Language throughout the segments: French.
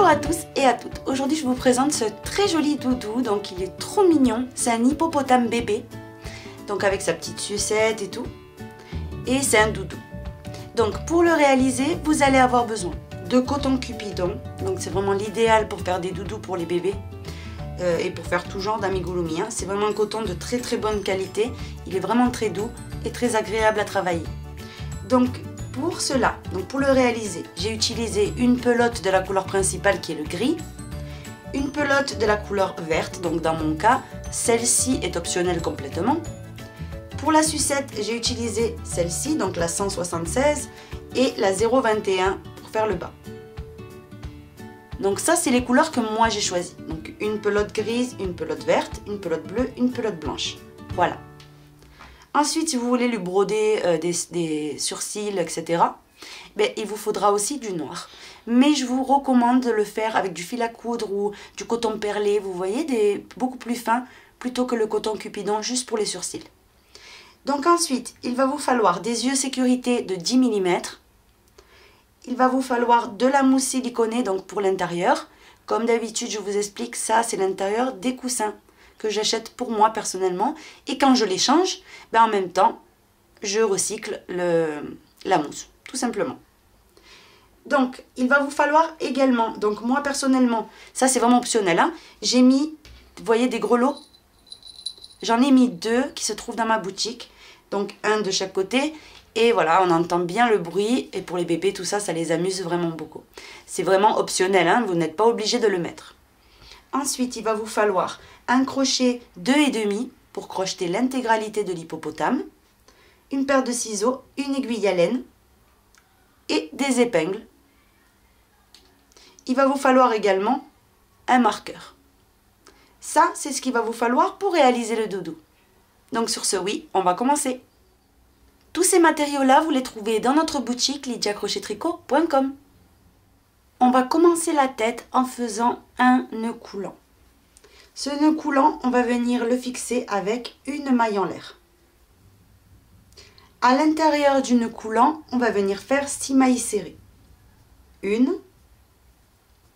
Bonjour à tous et à toutes. Aujourd'hui je vous présente ce très joli doudou, donc il est trop mignon. C'est un hippopotame bébé, donc avec sa petite sucette et tout. Et c'est un doudou. Donc pour le réaliser, vous allez avoir besoin de coton cupidon. Donc c'est vraiment l'idéal pour faire des doudous pour les bébés. Et pour faire tout genre d'amigurumi. C'est vraiment un coton de très bonne qualité. Il est vraiment très doux et très agréable à travailler. Donc pour cela, pour le réaliser, j'ai utilisé une pelote de la couleur principale qui est le gris, une pelote de la couleur verte, donc dans mon cas, celle-ci est optionnelle complètement. Pour la sucette, j'ai utilisé celle-ci, donc la 176 et la 021 pour faire le bas. Donc ça, c'est les couleurs que moi j'ai choisies. Donc une pelote grise, une pelote verte, une pelote bleue, une pelote blanche. Voilà. Ensuite, si vous voulez lui broder des sourcils, etc., il vous faudra aussi du noir. Mais je vous recommande de le faire avec du fil à coudre ou du coton perlé, vous voyez, beaucoup plus fin, plutôt que le coton cupidon, juste pour les sourcils. Donc ensuite, il va vous falloir des yeux sécurité de 10 mm. Il va vous falloir de la mousse siliconée, donc pour l'intérieur. Comme d'habitude, je vous explique, ça c'est l'intérieur des coussins que j'achète pour moi personnellement. Et quand je les change, en même temps, je recycle la mousse, tout simplement. Donc, il va vous falloir également, donc moi personnellement, ça c'est vraiment optionnel, j'ai mis, vous voyez, des grelots. J'en ai mis 2 qui se trouvent dans ma boutique, donc un de chaque côté. Et voilà, on entend bien le bruit, et pour les bébés, tout ça, ça les amuse vraiment beaucoup. C'est vraiment optionnel, vous n'êtes pas obligé de le mettre. Ensuite, il va vous falloir un crochet 2,5 pour crocheter l'intégralité de l'hippopotame, une paire de ciseaux, une aiguille à laine et des épingles. Il va vous falloir également un marqueur. Ça, c'est ce qu'il va vous falloir pour réaliser le doudou. Donc sur ce, oui, on va commencer. Tous ces matériaux-là, vous les trouvez dans notre boutique lydiacrochettricot.com. On va commencer la tête en faisant un nœud coulant. Ce nœud coulant, on va venir le fixer avec une maille en l'air. À l'intérieur du nœud coulant, on va venir faire 6 mailles serrées. 1,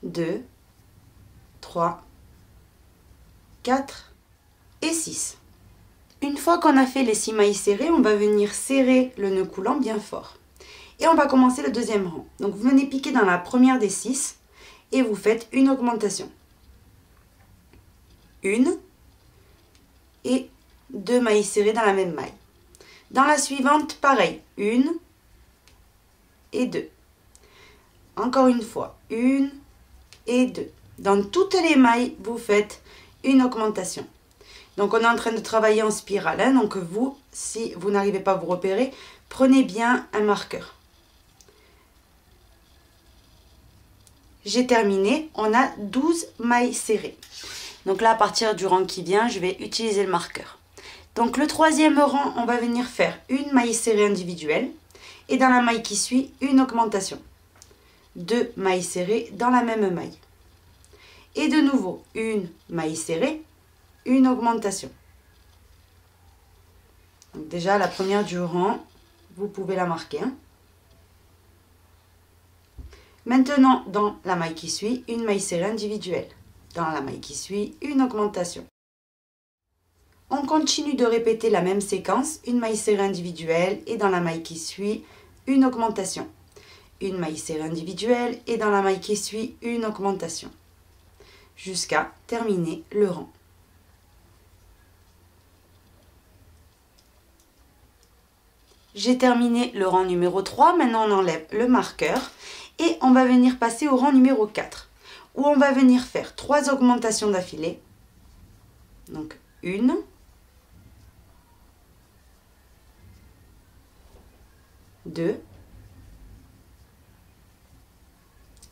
2, 3, 4 et 6. Une fois qu'on a fait les 6 mailles serrées, on va venir serrer le nœud coulant bien fort. Et on va commencer le deuxième rang. Donc vous venez piquer dans la première des 6 et vous faites une augmentation. 1 et 2 mailles serrées dans la même maille. Dans la suivante, pareil, 1 et 2. Encore une fois, 1 et 2. Dans toutes les mailles, vous faites une augmentation. Donc on est en train de travailler en spirale, donc vous, si vous n'arrivez pas à vous repérer, prenez bien un marqueur. J'ai terminé, on a 12 mailles serrées. Donc là, à partir du rang qui vient, je vais utiliser le marqueur. Donc le troisième rang, on va venir faire une maille serrée individuelle. Et dans la maille qui suit, une augmentation. 2 mailles serrées dans la même maille. Et de nouveau, une maille serrée, une augmentation. Donc déjà, la première du rang, vous pouvez la marquer. Maintenant, dans la maille qui suit, une maille serrée individuelle. Dans la maille qui suit, une augmentation. On continue de répéter la même séquence, une maille serrée individuelle et dans la maille qui suit, une augmentation. Une maille serrée individuelle et dans la maille qui suit, une augmentation. Jusqu'à terminer le rang. J'ai terminé le rang numéro 3, maintenant on enlève le marqueur et on va venir passer au rang numéro 4 où on va venir faire 3 augmentations d'affilée. Donc 1, 2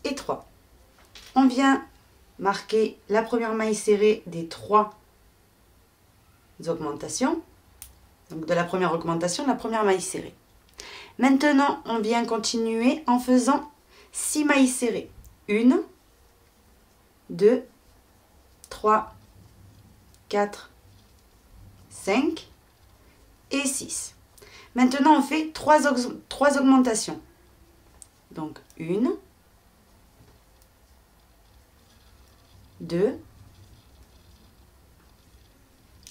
et 3. On vient marquer la première maille serrée des 3 augmentations. Donc de la première augmentation, la première maille serrée. Maintenant, on vient continuer en faisant 6 mailles serrées. 1, 2, 3, 4, 5 et 6. Maintenant, on fait 3 augmentations. Donc 1, 2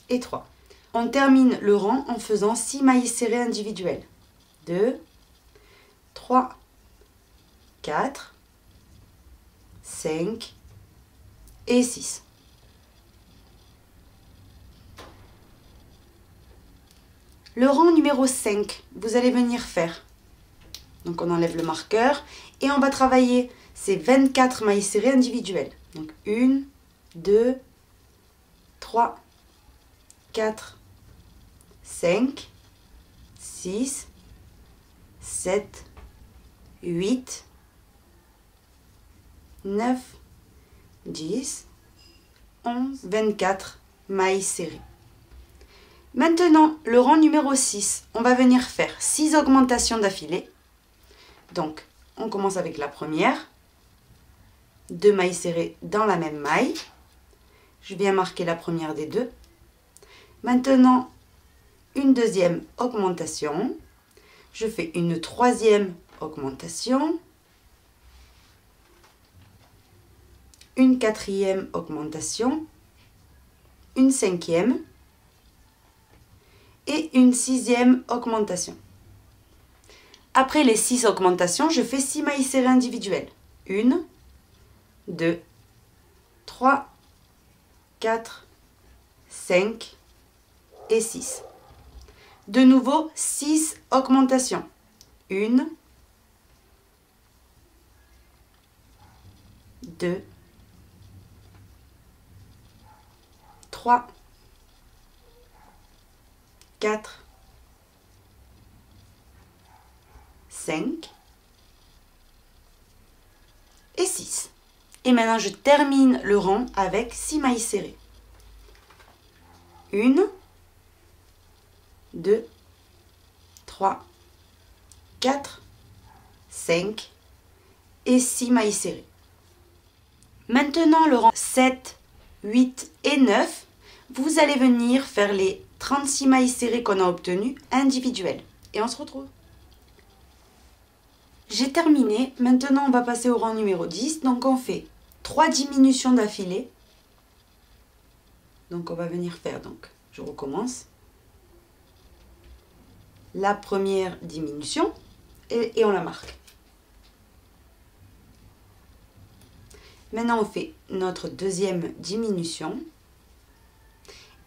et 3. On termine le rang en faisant 6 mailles serrées individuelles. 2, 3, 4, 5 et 6. Le rang numéro 5, vous allez venir faire. Donc on enlève le marqueur et on va travailler ces 24 mailles serrées individuelles. Donc 1, 2, 3, 4, 5, 6, 7, 8, 9, 10, 11, 24 mailles serrées. Maintenant, le rang numéro 6, on va venir faire 6 augmentations d'affilée. Donc, on commence avec la première. 2 mailles serrées dans la même maille. Je viens marquer la première des deux. Maintenant, une deuxième augmentation. Je fais une troisième augmentation. Une quatrième augmentation. Une cinquième. Et une sixième augmentation. Après les 6 augmentations, je fais 6 mailles serrées individuelles. 1, 2, 3, 4, 5 et 6. De nouveau, 6 augmentations. 1, 2, 3, 4, 5 et 6. Et maintenant, je termine le rang avec 6 mailles serrées. 1, 2, 3, 4, 5 et 6 mailles serrées. Maintenant, le rang 7, 8 et 9, vous allez venir faire les 36 mailles serrées qu'on a obtenues individuelles. Et on se retrouve. J'ai terminé. Maintenant, on va passer au rang numéro 10. Donc, on fait 3 diminutions d'affilée. Donc, on va venir faire, donc, je recommence. La première diminution et on la marque. Maintenant, on fait notre deuxième diminution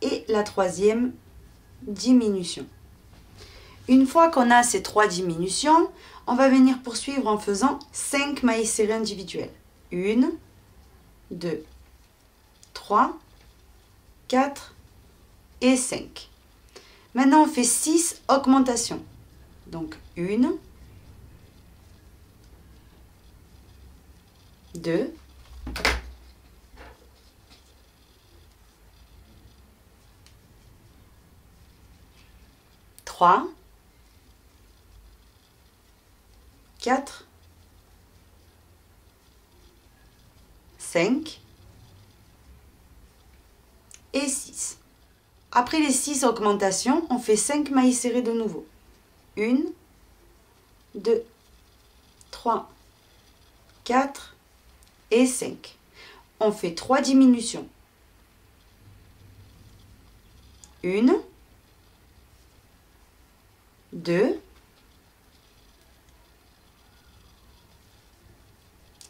et la troisième diminution. Une fois qu'on a ces 3 diminutions, on va venir poursuivre en faisant 5 mailles serrées individuelles. 1, 2, 3, 4 et 5. Maintenant, on fait 6 augmentations. Donc, 1, 2, 3, 4, 5 et 6. Après les 6 augmentations, on fait 5 mailles serrées de nouveau. 1, 2, 3, 4 et 5. On fait 3 diminutions. 1, 2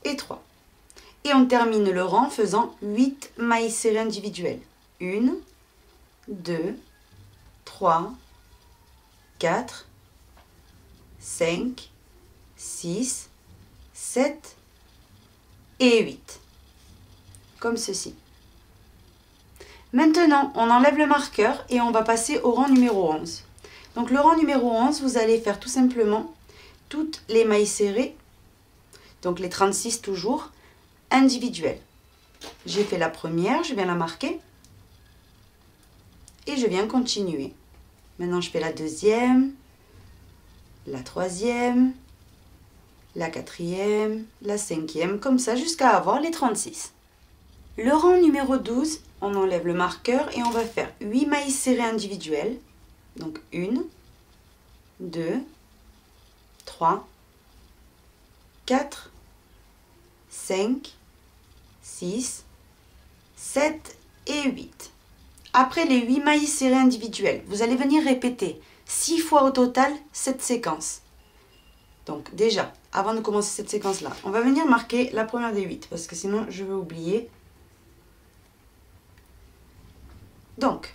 et 3. Et on termine le rang en faisant 8 mailles serrées individuelles. 1, 2, 3, 4, 5, 6, 7 et 8. Comme ceci. Maintenant, on enlève le marqueur et on va passer au rang numéro 11. Donc le rang numéro 11, vous allez faire tout simplement toutes les mailles serrées, donc les 36 toujours, individuelles. J'ai fait la première, je viens la marquer et je viens continuer. Maintenant, je fais la deuxième, la troisième, la quatrième, la cinquième, comme ça jusqu'à avoir les 36. Le rang numéro 12, on enlève le marqueur et on va faire 8 mailles serrées individuelles. Donc 1, 2, 3, 4, 5, 6, 7 et 8. Après les 8 mailles serrées individuelles, vous allez venir répéter 6 fois au total cette séquence. Donc déjà, avant de commencer cette séquence-là, on va venir marquer la première des 8 parce que sinon je vais oublier. Donc,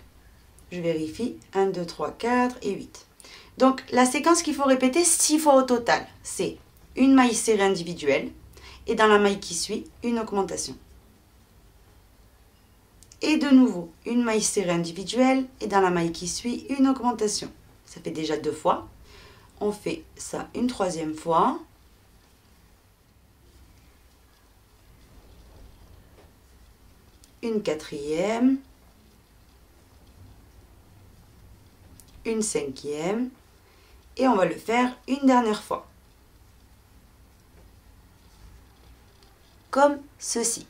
je vérifie 1, 2, 3, 4 et 8. Donc la séquence qu'il faut répéter 6 fois au total, c'est une maille serrée individuelle et dans la maille qui suit, une augmentation. Et de nouveau, une maille serrée individuelle et dans la maille qui suit, une augmentation. Ça fait déjà 2 fois. On fait ça une 3e fois. Une 4e. Une 5e. Et on va le faire une dernière fois. Comme ceci.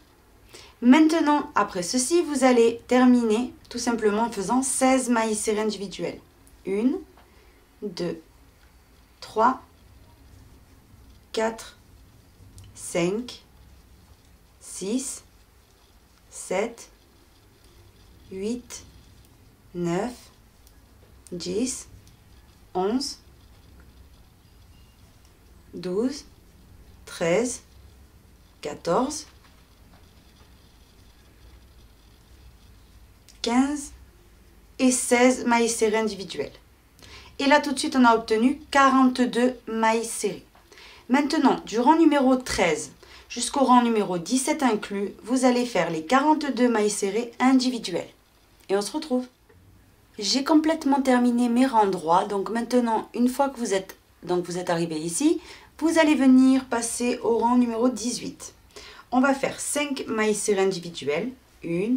Maintenant, après ceci, vous allez terminer tout simplement en faisant 16 mailles serrées individuelles. 1, 2, 3, 4, 5, 6, 7, 8, 9, 10, 11, 12, 13, 14, 15 et 16 mailles serrées individuelles. Et là, tout de suite, on a obtenu 42 mailles serrées. Maintenant, du rang numéro 13 jusqu'au rang numéro 17 inclus, vous allez faire les 42 mailles serrées individuelles. Et on se retrouve. J'ai complètement terminé mes rangs droits. Donc maintenant, une fois que vous êtes arrivé ici, vous allez venir passer au rang numéro 18. On va faire 5 mailles serrées individuelles. 1,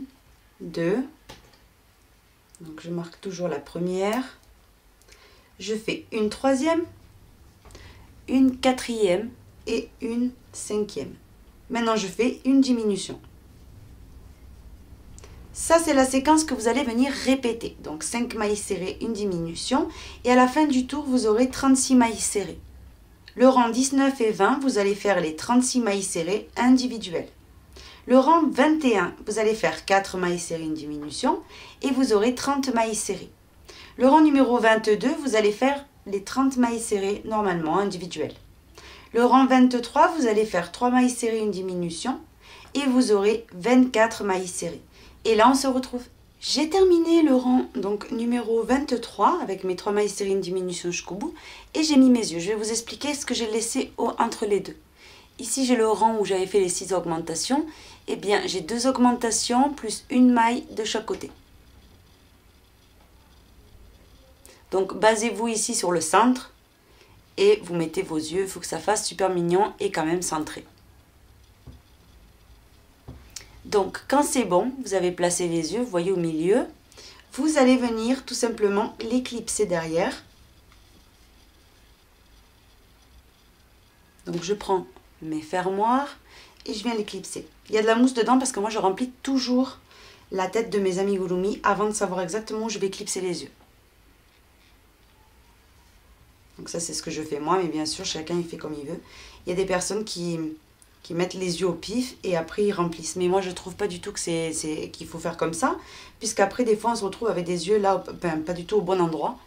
2, donc je marque toujours la première. Je fais une 3e, une 4e et une 5e. Maintenant, je fais une diminution. Ça, c'est la séquence que vous allez venir répéter. Donc, 5 mailles serrées, une diminution. Et à la fin du tour, vous aurez 36 mailles serrées. Le rang 19 et 20, vous allez faire les 36 mailles serrées individuelles. Le rang 21, vous allez faire 4 mailles serrées, une diminution. Et vous aurez 30 mailles serrées. Le rang numéro 22, vous allez faire les 30 mailles serrées normalement individuelles. Le rang 23, vous allez faire 3 mailles serrées, une diminution. Et vous aurez 24 mailles serrées. Et là, on se retrouve. J'ai terminé le rang donc numéro 23 avec mes 3 mailles serrées, une diminution jusqu'au bout. Et j'ai mis mes yeux. Je vais vous expliquer ce que j'ai laissé entre les deux. Ici, j'ai le rang où j'avais fait les 6 augmentations. Eh bien, j'ai 2 augmentations plus une maille de chaque côté. Donc, basez-vous ici sur le centre et vous mettez vos yeux. Il faut que ça fasse super mignon et quand même centré. Donc, quand c'est bon, vous avez placé les yeux, vous voyez au milieu, vous allez venir tout simplement les clipser derrière. Donc, je prends mes fermoirs et je viens les clipser. Il y a de la mousse dedans parce que moi, je remplis toujours la tête de mes amigurumi avant de savoir exactement où je vais clipser les yeux. Donc ça, c'est ce que je fais moi, mais bien sûr, chacun il fait comme il veut. Il y a des personnes qui mettent les yeux au pif et après ils remplissent. Mais moi, je trouve pas du tout que qu'il faut faire comme ça, puisqu'après, des fois, on se retrouve avec des yeux là, ben, pas du tout au bon endroit.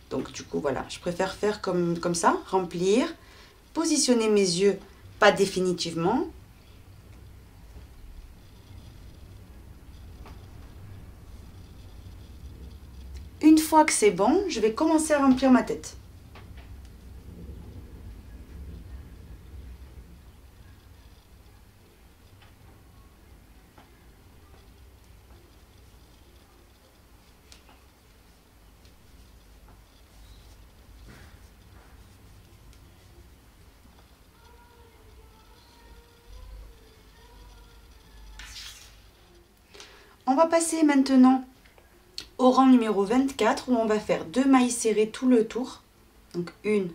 Donc du coup, voilà, je préfère faire comme ça, remplir, positionner mes yeux, pas définitivement. Une fois que c'est bon, je vais commencer à remplir ma tête. On va passer maintenant au rang numéro 24 où on va faire 2 mailles serrées tout le tour. Donc 1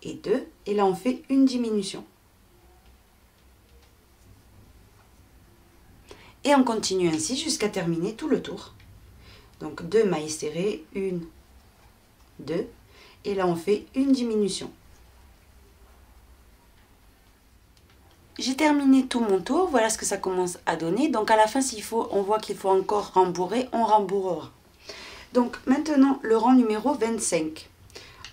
et 2. Et là, on fait une diminution. Et on continue ainsi jusqu'à terminer tout le tour. Donc 2 mailles serrées, 1, 2. Et là, on fait une diminution. j'ai terminé tout mon tour, voilà ce que ça commence à donner. Donc à la fin, s'il faut, on voit qu'il faut encore rembourrer, on rembourrera. Donc maintenant, le rang numéro 25.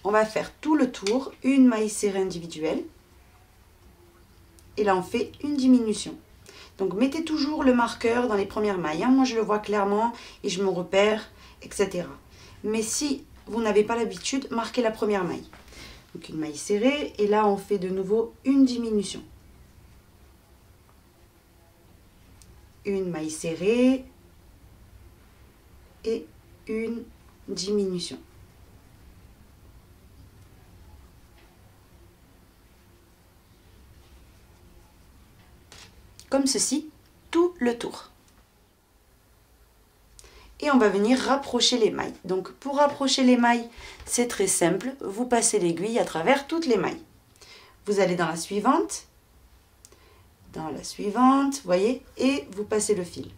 On va faire tout le tour, une maille serrée individuelle. Et là, on fait une diminution. Donc mettez toujours le marqueur dans les premières mailles. Hein. Moi, je le vois clairement et je me repère, etc. Mais si vous n'avez pas l'habitude, marquez la première maille. Donc une maille serrée et là, on fait de nouveau une diminution. Une maille serrée et une diminution. Comme ceci, tout le tour. Et on va venir rapprocher les mailles. Donc pour rapprocher les mailles, c'est très simple. Vous passez l'aiguille à travers toutes les mailles. Vous allez dans la suivante, voyez, et vous passez le fil.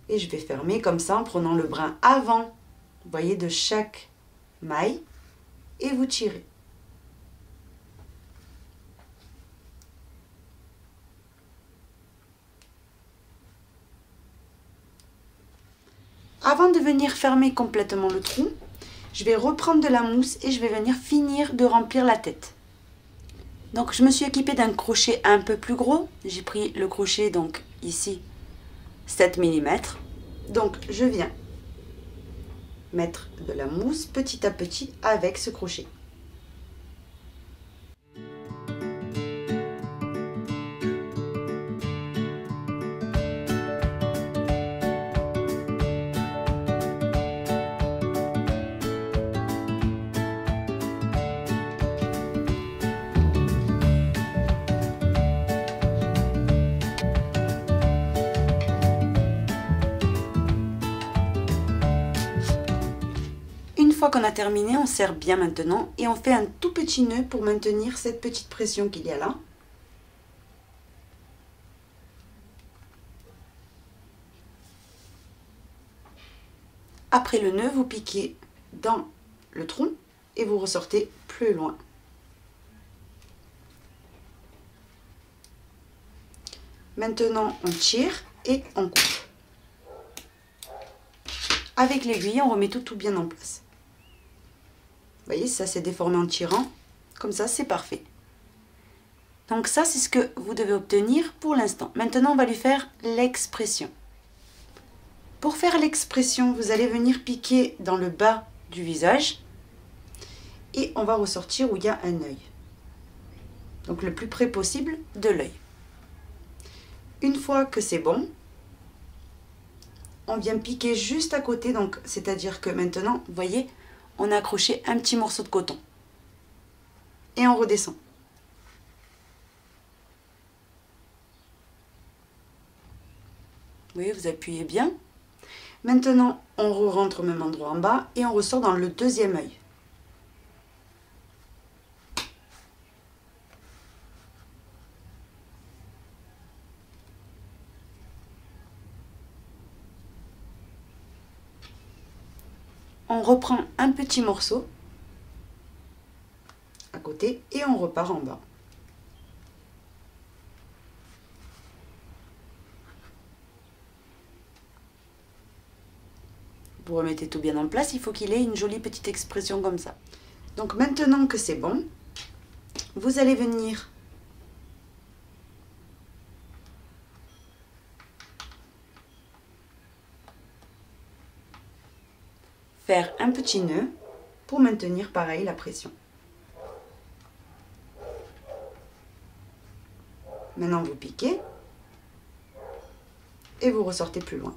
Et je vais fermer comme ça en prenant le brin avant, vous voyez, de chaque maille et vous tirez. Avant de venir fermer complètement le trou, je vais reprendre de la mousse et je vais venir finir de remplir la tête. Donc je me suis équipée d'un crochet un peu plus gros. J'ai pris le crochet donc ici 7 mm. Donc je viens mettre de la mousse petit à petit avec ce crochet. Une fois qu'on a terminé, on serre bien maintenant et on fait un tout petit nœud pour maintenir cette petite pression qu'il y a là. Après le nœud, vous piquez dans le tronc et vous ressortez plus loin. Maintenant, on tire et on coupe. Avec l'aiguille, on remet tout bien en place. Vous voyez, ça s'est déformé en tirant. Comme ça, c'est parfait. Donc ça, c'est ce que vous devez obtenir pour l'instant. Maintenant, on va lui faire l'expression. Pour faire l'expression, vous allez venir piquer dans le bas du visage. Et on va ressortir où il y a un œil. Donc le plus près possible de l'œil. Une fois que c'est bon, on vient piquer juste à côté. Donc c'est-à-dire que maintenant, vous voyez, on a accroché un petit morceau de coton. Et on redescend. Vous voyez, vous appuyez bien. Maintenant, on rentre au même endroit en bas et on ressort dans le deuxième œil. On reprend un petit morceau à côté et on repart en bas. Vous remettez tout bien en place, il faut qu'il ait une jolie petite expression comme ça. Donc maintenant que c'est bon, vous allez venir faire un petit nœud pour maintenir pareil la pression. Maintenant vous piquez et vous ressortez plus loin.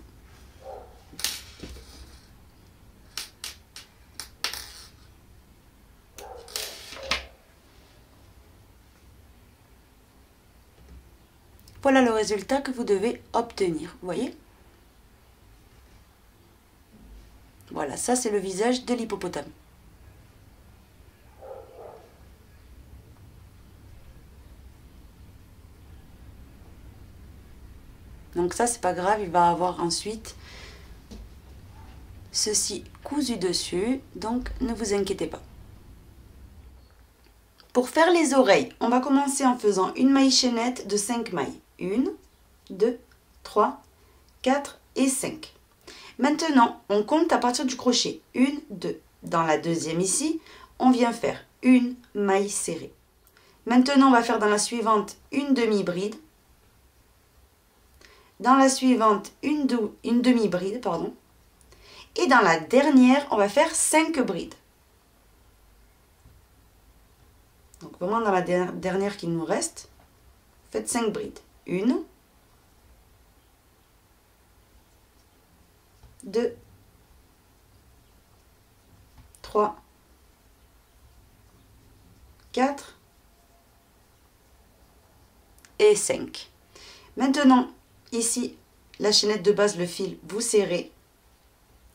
Voilà le résultat que vous devez obtenir, vous voyez? Voilà, ça c'est le visage de l'hippopotame. Donc ça c'est pas grave, il va avoir ensuite ceci cousu dessus, donc ne vous inquiétez pas. Pour faire les oreilles, on va commencer en faisant une maille chaînette de 5 mailles. 1, 2, 3, 4 et 5. Maintenant, on compte à partir du crochet. 1, 2. Dans la deuxième ici, on vient faire une maille serrée. Maintenant, on va faire dans la suivante une demi-bride. Dans la suivante, une demi-bride, pardon. Et dans la dernière, on va faire 5 brides. Donc vraiment dans la dernière qui nous reste, faites 5 brides. 1, 2, 3, 4 et 5. Maintenant, ici, la chaînette de base, le fil, vous serrez,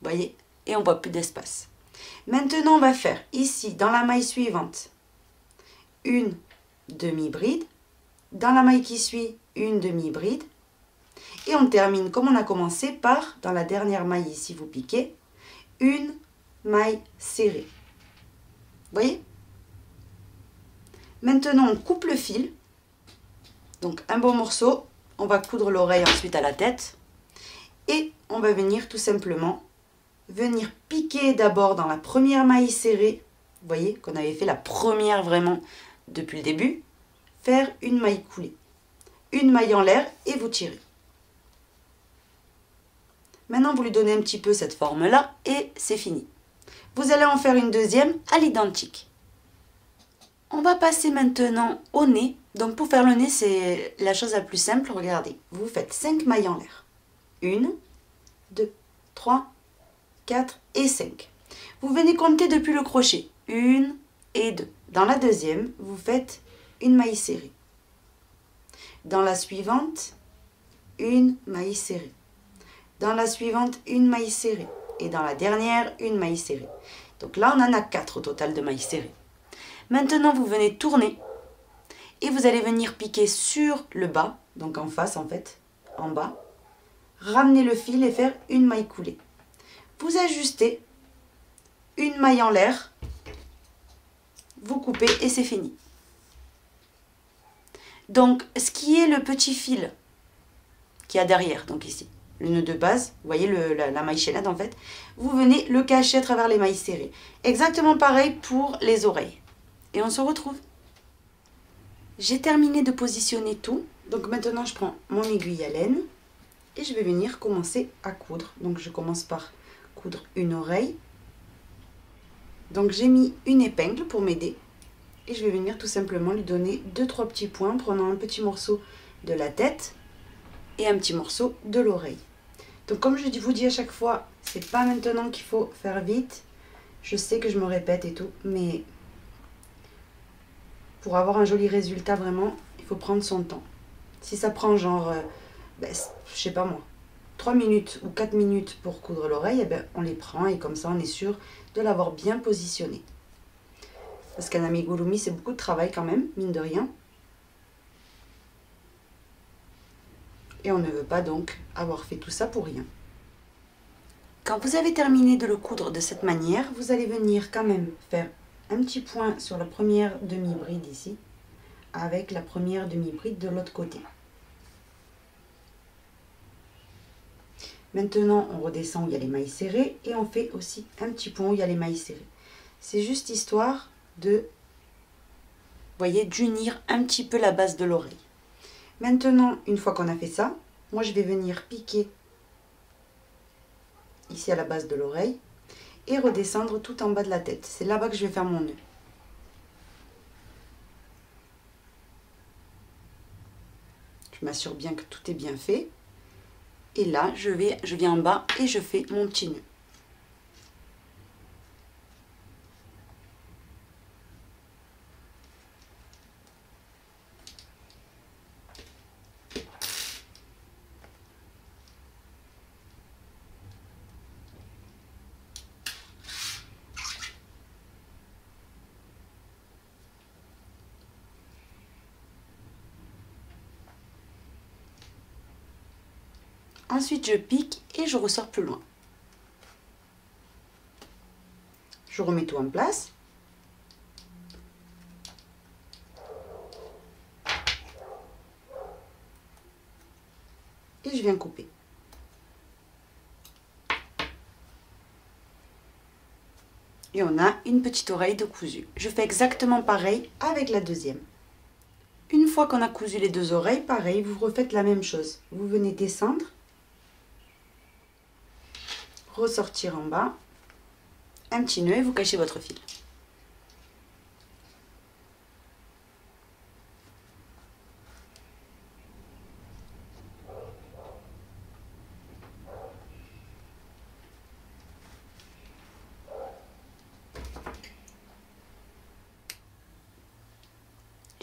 voyez, et on voit plus d'espace. Maintenant, on va faire ici, dans la maille suivante, une demi-bride, dans la maille qui suit, une demi-bride, et on termine comme on a commencé par, dans la dernière maille ici, vous piquez, une maille serrée. Voyez? Maintenant, on coupe le fil. Donc, un bon morceau. On va coudre l'oreille ensuite à la tête. Et on va venir tout simplement piquer d'abord dans la première maille serrée. Vous voyez qu'on avait fait la première vraiment depuis le début. Faire une maille coulée. Une maille en l'air et vous tirez. Maintenant, vous lui donnez un petit peu cette forme-là et c'est fini. Vous allez en faire une deuxième à l'identique. On va passer maintenant au nez. Donc pour faire le nez, c'est la chose la plus simple. Regardez, vous faites 5 mailles en l'air. 1, 2, 3, 4 et 5. Vous venez compter depuis le crochet. 1 et 2. Dans la deuxième, vous faites une maille serrée. Dans la suivante, une maille serrée. Dans la suivante, une maille serrée. Et dans la dernière, une maille serrée. Donc là, on en a 4 au total de mailles serrées. Maintenant, vous venez tourner et vous allez venir piquer sur le bas, donc en face en fait, en bas. Ramener le fil et faire une maille coulée. Vous ajustez, une maille en l'air, vous coupez et c'est fini. Donc, ce qui est le petit fil qu'il y a derrière, donc ici, le nœud de base, vous voyez la maille chaînette en fait, vous venez le cacher à travers les mailles serrées. Exactement pareil pour les oreilles. Et on se retrouve. J'ai terminé de positionner tout. Donc maintenant, je prends mon aiguille à laine et je vais venir commencer à coudre. Donc je commence par coudre une oreille. Donc j'ai mis une épingle pour m'aider. Et je vais venir tout simplement lui donner 2-3 petits points en prenant un petit morceau de la tête et un petit morceau de l'oreille. Donc comme je vous dis à chaque fois, c'est pas maintenant qu'il faut faire vite. Je sais que je me répète et tout, mais pour avoir un joli résultat, vraiment, il faut prendre son temps. Si ça prend genre, je sais pas moi, 3 minutes ou 4 minutes pour coudre l'oreille, eh ben, on les prend et comme ça, on est sûr de l'avoir bien positionné. Parce qu'un amigurumi, c'est beaucoup de travail quand même, mine de rien. Et on ne veut pas donc avoir fait tout ça pour rien. Quand vous avez terminé de le coudre de cette manière, vous allez venir quand même faire un petit point sur la première demi-bride ici, avec la première demi-bride de l'autre côté. Maintenant, on redescend où il y a les mailles serrées et on fait aussi un petit point où il y a les mailles serrées. C'est juste histoire de, vous voyez, d'unir un petit peu la base de l'oreille. Maintenant, une fois qu'on a fait ça, moi je vais venir piquer ici à la base de l'oreille et redescendre tout en bas de la tête. C'est là-bas que je vais faire mon nœud. Je m'assure bien que tout est bien fait. Et là, je viens en bas et je fais mon petit nœud. Ensuite, je pique et je ressors plus loin. Je remets tout en place. et je viens couper. Et on a une petite oreille de cousu. Je fais exactement pareil avec la deuxième. Une fois qu'on a cousu les deux oreilles, pareil, vous refaites la même chose. Vous venez descendre, ressortir en bas, un petit nœud et vous cachez votre fil.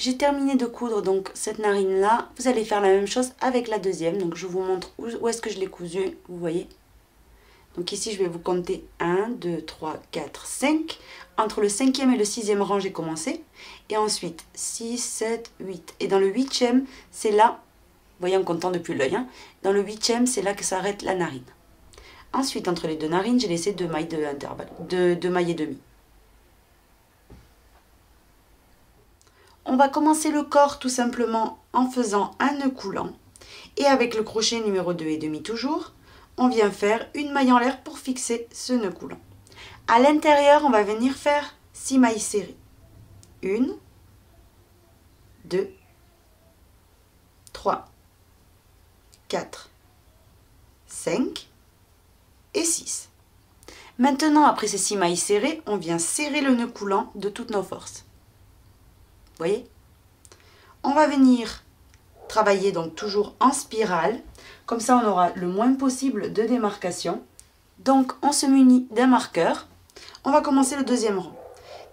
J'ai terminé de coudre donc cette narine là, vous allez faire la même chose avec la deuxième, donc je vous montre où est-ce que je l'ai cousu, vous voyez. Donc ici je vais vous compter 1, 2, 3, 4, 5, entre le 5e et le 6e rang j'ai commencé, et ensuite 6, 7, 8, et dans le 8e c'est là, vous voyez en comptant depuis l'œil, hein, dans le 8e c'est là que s'arrête la narine. Ensuite entre les deux narines j'ai laissé 2 mailles de intervalle, 2 mailles et demi. On va commencer le corps tout simplement en faisant un nœud coulant. Et avec le crochet numéro 2 et demi toujours, on vient faire une maille en l'air pour fixer ce nœud coulant. À l'intérieur, on va venir faire 6 mailles serrées. 1, 2, 3, 4, 5 et 6. Maintenant, après ces 6 mailles serrées, on vient serrer le nœud coulant de toutes nos forces. Vous voyez? On va venir travailler donc toujours en spirale. Comme ça, on aura le moins possible de démarcation. Donc, on se munit d'un marqueur. On va commencer le deuxième rang.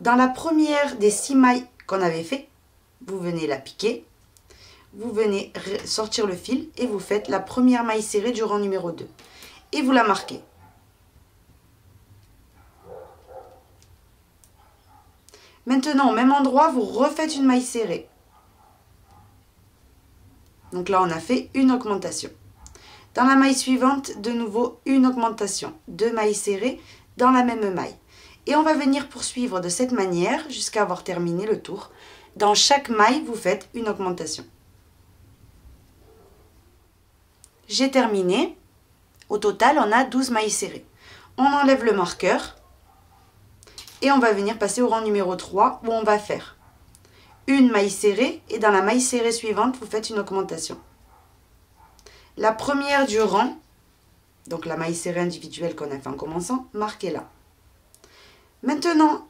Dans la première des 6 mailles qu'on avait fait, vous venez la piquer. Vous venez sortir le fil et vous faites la première maille serrée du rang numéro 2. Et vous la marquez. Maintenant, au même endroit, vous refaites une maille serrée. Donc là, on a fait une augmentation. Dans la maille suivante, de nouveau, une augmentation. 2 mailles serrées dans la même maille. Et on va venir poursuivre de cette manière jusqu'à avoir terminé le tour. Dans chaque maille, vous faites une augmentation. J'ai terminé. Au total, on a 12 mailles serrées. On enlève le marqueur. Et on va venir passer au rang numéro 3 où on va faire une maille serrée et dans la maille serrée suivante, vous faites une augmentation. La première du rang, donc la maille serrée individuelle qu'on a fait en commençant, marquez-la. Maintenant,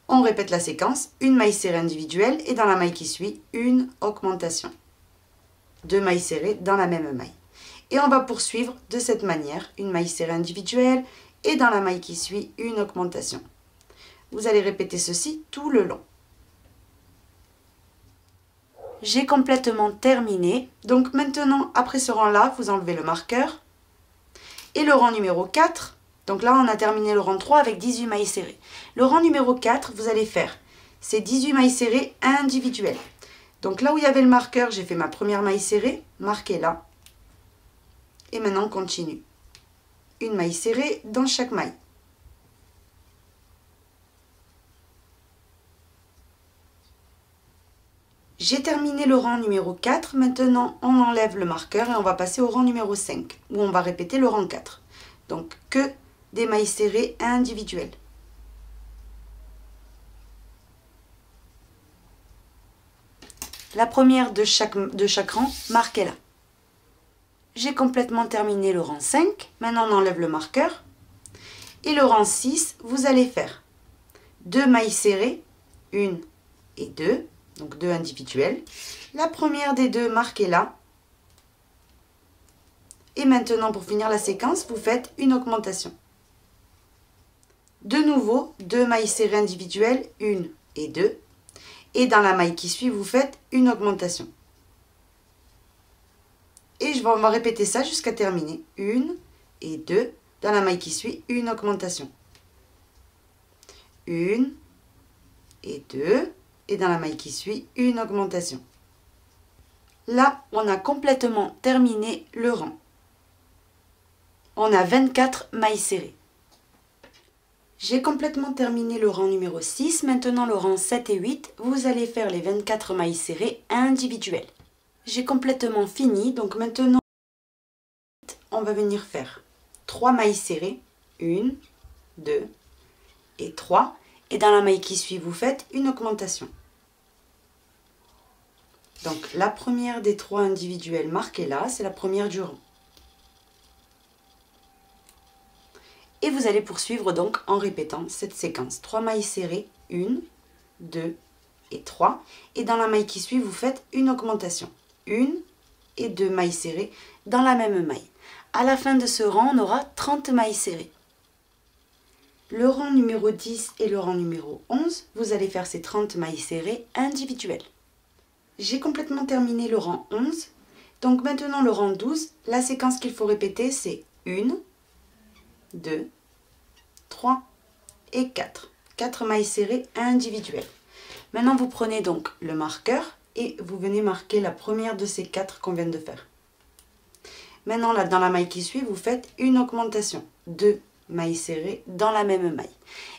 on répète la séquence, une maille serrée individuelle et dans la maille qui suit, une augmentation. 2 mailles serrées dans la même maille. Et on va poursuivre de cette manière, une maille serrée individuelle et dans la maille qui suit, une augmentation. Vous allez répéter ceci tout le long. J'ai complètement terminé. Donc maintenant, après ce rang-là, vous enlevez le marqueur. Et le rang numéro 4, donc là on a terminé le rang 3 avec 18 mailles serrées. Le rang numéro 4, vous allez faire ces 18 mailles serrées individuelles. Donc là où il y avait le marqueur, j'ai fait ma première maille serrée, marquez-la. Et maintenant on continue. Une maille serrée dans chaque maille. J'ai terminé le rang numéro 4, maintenant on enlève le marqueur et on va passer au rang numéro 5, où on va répéter le rang 4. Donc que des mailles serrées individuelles. La première de chaque rang, marquez-la. J'ai complètement terminé le rang 5, maintenant on enlève le marqueur. Et le rang 6, vous allez faire 2 mailles serrées, 1 et 2. Donc 2 individuelles. La première des deux, marquez-la. Et maintenant, pour finir la séquence, vous faites une augmentation. De nouveau, 2 mailles serrées individuelles, 1 et 2. Et dans la maille qui suit, vous faites une augmentation. Et on va répéter ça jusqu'à terminer. 1 et 2. Dans la maille qui suit, une augmentation. 1 et 2. Et dans la maille qui suit, une augmentation. Là, on a complètement terminé le rang. On a 24 mailles serrées. J'ai complètement terminé le rang numéro 6. Maintenant, le rang 7 et 8, vous allez faire les 24 mailles serrées individuelles. J'ai complètement fini, donc maintenant, on va venir faire 3 mailles serrées, 1, 2 et 3. Et dans la maille qui suit, vous faites une augmentation. Donc la première des 3 individuelles marquées là, c'est la première du rang. Et vous allez poursuivre donc en répétant cette séquence. 3 mailles serrées, 1, 2 et 3. Et dans la maille qui suit, vous faites une augmentation. 1 et 2 mailles serrées dans la même maille. À la fin de ce rang, on aura 30 mailles serrées. Le rang numéro 10 et le rang numéro 11, vous allez faire ces 30 mailles serrées individuelles. J'ai complètement terminé le rang 11. Donc maintenant le rang 12, la séquence qu'il faut répéter, c'est 1, 2, 3 et 4. 4 mailles serrées individuelles. Maintenant, vous prenez donc le marqueur et vous venez marquer la première de ces 4 qu'on vient de faire. Maintenant, là, dans la maille qui suit, vous faites une augmentation. 2 mailles serrées dans la même maille.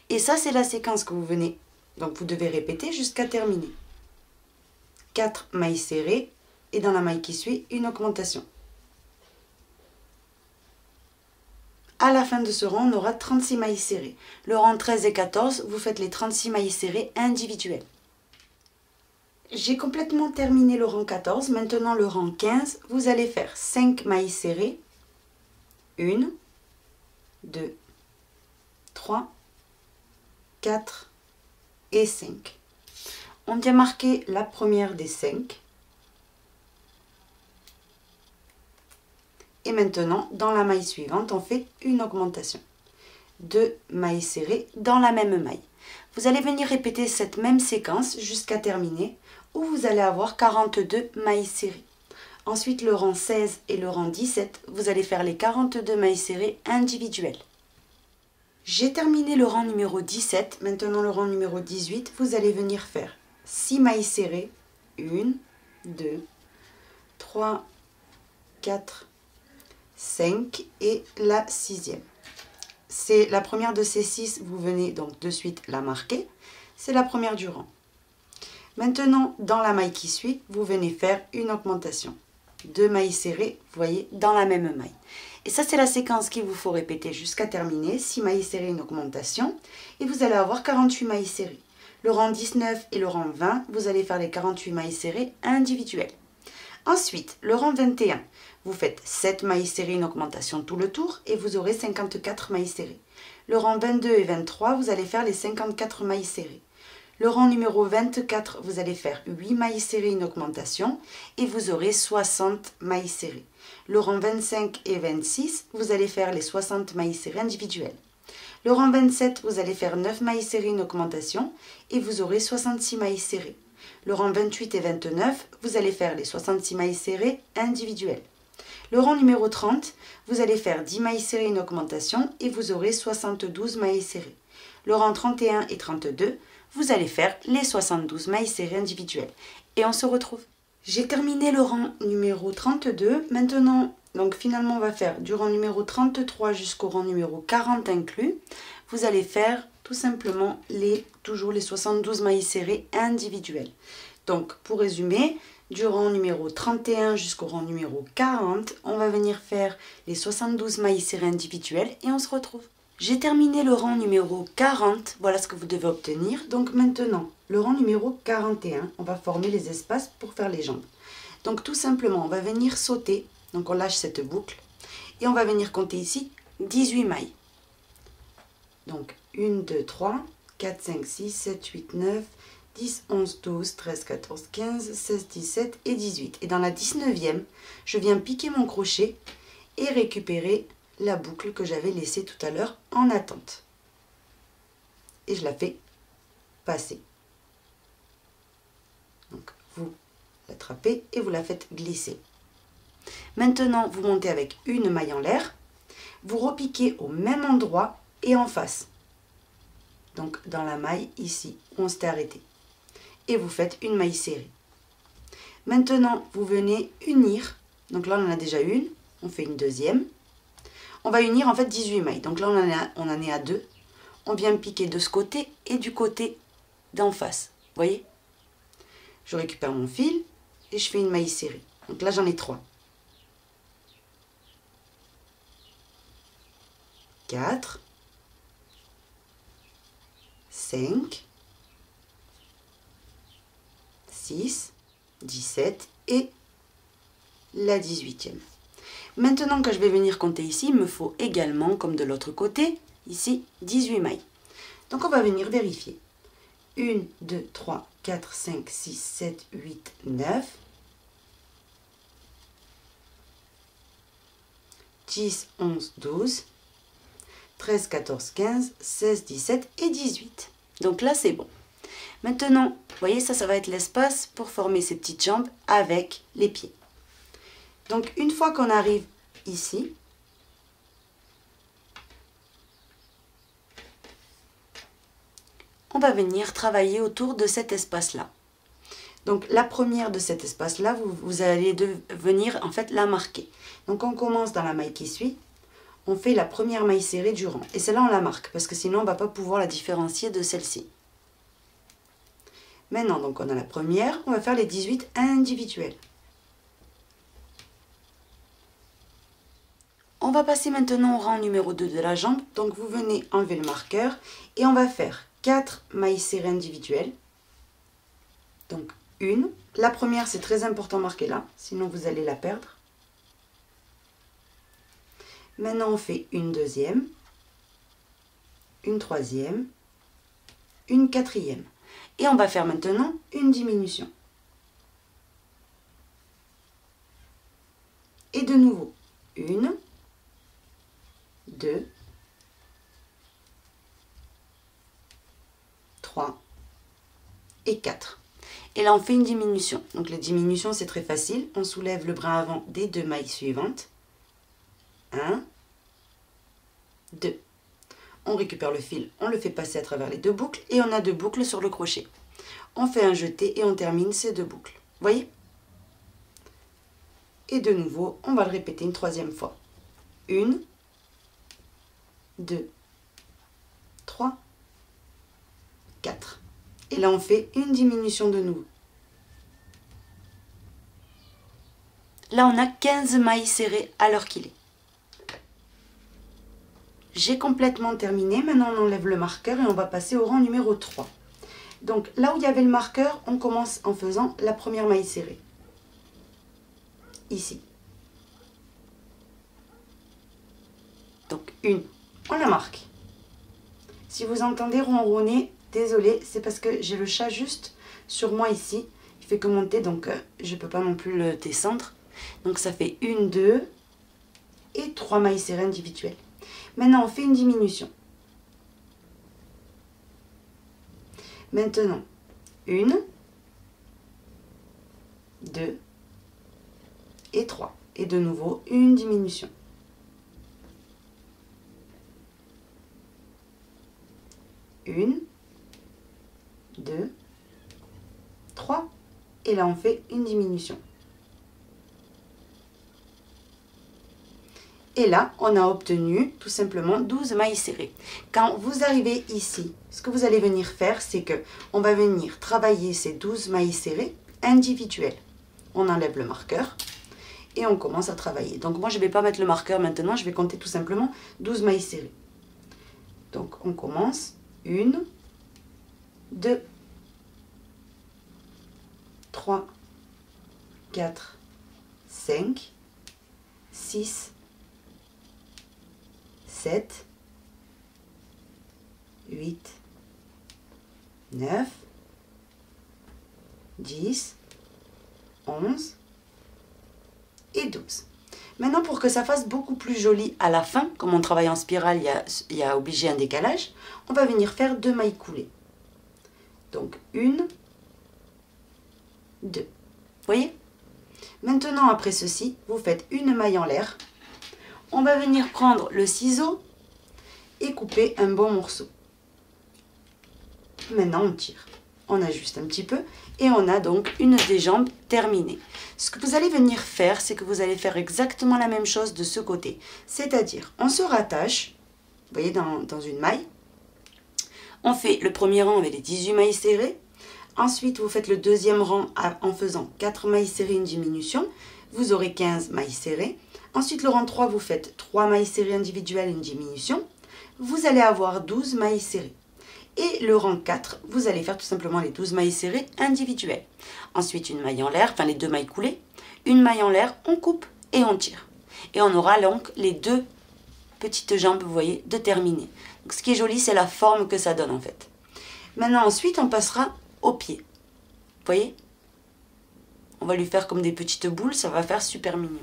Et ça, c'est la séquence que vous venez. Donc, vous devez répéter jusqu'à terminer. 4 mailles serrées et dans la maille qui suit, une augmentation. À la fin de ce rang, on aura 36 mailles serrées. Le rang 13 et 14, vous faites les 36 mailles serrées individuelles. J'ai complètement terminé le rang 14. Maintenant, le rang 15, vous allez faire 5 mailles serrées. 1, 2, 3, 4 et 5. On vient marquer la première des 5. Et maintenant, dans la maille suivante, on fait une augmentation. 2 mailles serrées dans la même maille. Vous allez venir répéter cette même séquence jusqu'à terminer, où vous allez avoir 42 mailles serrées. Ensuite, le rang 16 et le rang 17, vous allez faire les 42 mailles serrées individuelles. J'ai terminé le rang numéro 17. Maintenant, le rang numéro 18, vous allez venir faire 6 mailles serrées. 1, 2, 3, 4, 5 et la 6e. C'est la première de ces 6, vous venez donc de suite la marquer. C'est la première du rang. Maintenant, dans la maille qui suit, vous venez faire une augmentation. 2 mailles serrées, vous voyez, dans la même maille. Et ça, c'est la séquence qu'il vous faut répéter jusqu'à terminer. 6 mailles serrées, une augmentation. Et vous allez avoir 48 mailles serrées. Le rang 19 et le rang 20, vous allez faire les 48 mailles serrées individuelles. Ensuite, le rang 21, vous faites 7 mailles serrées, une augmentation tout le tour et vous aurez 54 mailles serrées. Le rang 22 et 23, vous allez faire les 54 mailles serrées. Le rang numéro 24, vous allez faire 8 mailles serrées, une augmentation et vous aurez 60 mailles serrées. Le rang 25 et 26, vous allez faire les 60 mailles serrées individuelles. Le rang 27, vous allez faire 9 mailles serrées, une augmentation et vous aurez 66 mailles serrées. Le rang 28 et 29, vous allez faire les 66 mailles serrées individuelles. Le rang numéro 30, vous allez faire 10 mailles serrées, une augmentation et vous aurez 72 mailles serrées. Le rang 31 et 32, vous allez faire les 72 mailles serrées individuelles. Et on se retrouve. J'ai terminé le rang numéro 32. Maintenant, donc finalement, on va faire du rang numéro 33 jusqu'au rang numéro 40 inclus. Vous allez faire tout simplement toujours les 72 mailles serrées individuelles. Donc, pour résumer, du rang numéro 31 jusqu'au rang numéro 40, on va venir faire les 72 mailles serrées individuelles et on se retrouve. J'ai terminé le rang numéro 40, voilà ce que vous devez obtenir. Donc maintenant, le rang numéro 41, on va former les espaces pour faire les jambes. Donc tout simplement, on va venir sauter, donc on lâche cette boucle, et on va venir compter ici 18 mailles. Donc 1, 2, 3, 4, 5, 6, 7, 8, 9, 10, 11, 12, 13, 14, 15, 16, 17 et 18. Et dans la 19e, je viens piquer mon crochet et récupérer la boucle que j'avais laissée tout à l'heure en attente. Et je la fais passer. Donc vous l'attrapez et vous la faites glisser. Maintenant, vous montez avec une maille en l'air. Vous repiquez au même endroit et en face. Donc dans la maille ici où on s'était arrêté. Et vous faites une maille serrée. Maintenant, vous venez unir. Donc là, on en a déjà une. On fait une deuxième. On va unir en fait 18 mailles. Donc là, on en est à 2. On vient piquer de ce côté et du côté d'en face. Vous voyez? Je récupère mon fil et je fais une maille serrée. Donc là, j'en ai 3. 4, 5, 6, 17 et la 18e. Maintenant que je vais venir compter ici, il me faut également, comme de l'autre côté, ici, 18 mailles. Donc on va venir vérifier. 1, 2, 3, 4, 5, 6, 7, 8, 9, 10, 11, 12, 13, 14, 15, 16, 17 et 18. Donc là, c'est bon. Maintenant, vous voyez, ça va être l'espace pour former ces petites jambes avec les pieds. Donc, une fois qu'on arrive ici, on va venir travailler autour de cet espace-là. Donc, la première de cet espace-là, vous allez venir en fait la marquer. Donc, on commence dans la maille qui suit. On fait la première maille serrée du rang. Et celle-là, on la marque parce que sinon, on ne va pas pouvoir la différencier de celle-ci. Maintenant, donc, on a la première. On va faire les 18 individuels. On va passer maintenant au rang numéro 2 de la jambe. Donc, vous venez enlever le marqueur et on va faire 4 mailles serrées individuelles. Donc, une. La première, c'est très important de marquer là, sinon vous allez la perdre. Maintenant, on fait une deuxième, une troisième, une quatrième. Et on va faire maintenant une diminution. Et de nouveau, une, 2, 3 et 4. Et là, on fait une diminution. Donc, les diminutions, c'est très facile. On soulève le brin avant des 2 mailles suivantes. 1, 2. On récupère le fil, on le fait passer à travers les 2 boucles et on a 2 boucles sur le crochet. On fait un jeté et on termine ces 2 boucles. Vous voyez? Et de nouveau, on va le répéter une troisième fois. 1, 2, 3, 4. Et là, on fait une diminution de nouveau. Là, on a 15 mailles serrées à l'heure qu'il est. J'ai complètement terminé. Maintenant, on enlève le marqueur et on va passer au rang numéro 3. Donc, là où il y avait le marqueur, on commence en faisant la première maille serrée. Ici. Donc, une. On la marque. Si vous entendez ronronner, désolé, c'est parce que j'ai le chat juste sur moi ici. Il fait que monter, donc je ne peux pas non plus le descendre. Donc, ça fait 1, 2 et 3 mailles serrées individuelles. Maintenant, on fait une diminution. Maintenant, 1, 2 et 3. Et de nouveau, une diminution. Une, 2, 3. Et là, on fait une diminution. Et là, on a obtenu tout simplement 12 mailles serrées. Quand vous arrivez ici, ce que vous allez venir faire, c'est que on va venir travailler ces 12 mailles serrées individuelles. On enlève le marqueur et on commence à travailler. Donc moi, je ne vais pas mettre le marqueur maintenant, je vais compter tout simplement 12 mailles serrées. Donc on commence. 1, 2, 3, 4, 5, 6, 7, 8, 9, 10, 11 et 12. Maintenant, pour que ça fasse beaucoup plus joli à la fin, comme on travaille en spirale, il y a obligé un décalage, on va venir faire 2 mailles coulées. Donc, 1, 2. Vous voyez? Maintenant, après ceci, vous faites une maille en l'air. On va venir prendre le ciseau et couper un bon morceau. Maintenant, on tire. On ajuste un petit peu et on a donc une des jambes terminée. Ce que vous allez venir faire, c'est que vous allez faire exactement la même chose de ce côté. C'est-à-dire, on se rattache, vous voyez, dans une maille. On fait le premier rang avec les 18 mailles serrées. Ensuite, vous faites le deuxième rang en faisant 4 mailles serrées, une diminution. Vous aurez 15 mailles serrées. Ensuite, le rang 3, vous faites 3 mailles serrées individuelles, une diminution. vous allez avoir 12 mailles serrées. Et le rang 4, vous allez faire tout simplement les 12 mailles serrées individuelles. Ensuite, une maille en l'air, enfin les 2 mailles coulées. Une maille en l'air, on coupe et on tire. Et on aura donc les 2 petites jambes, vous voyez, de terminer. Donc, ce qui est joli, c'est la forme que ça donne en fait. Maintenant, ensuite, on passera au pied. Vous voyez? On va lui faire comme des petites boules, ça va faire super mignon.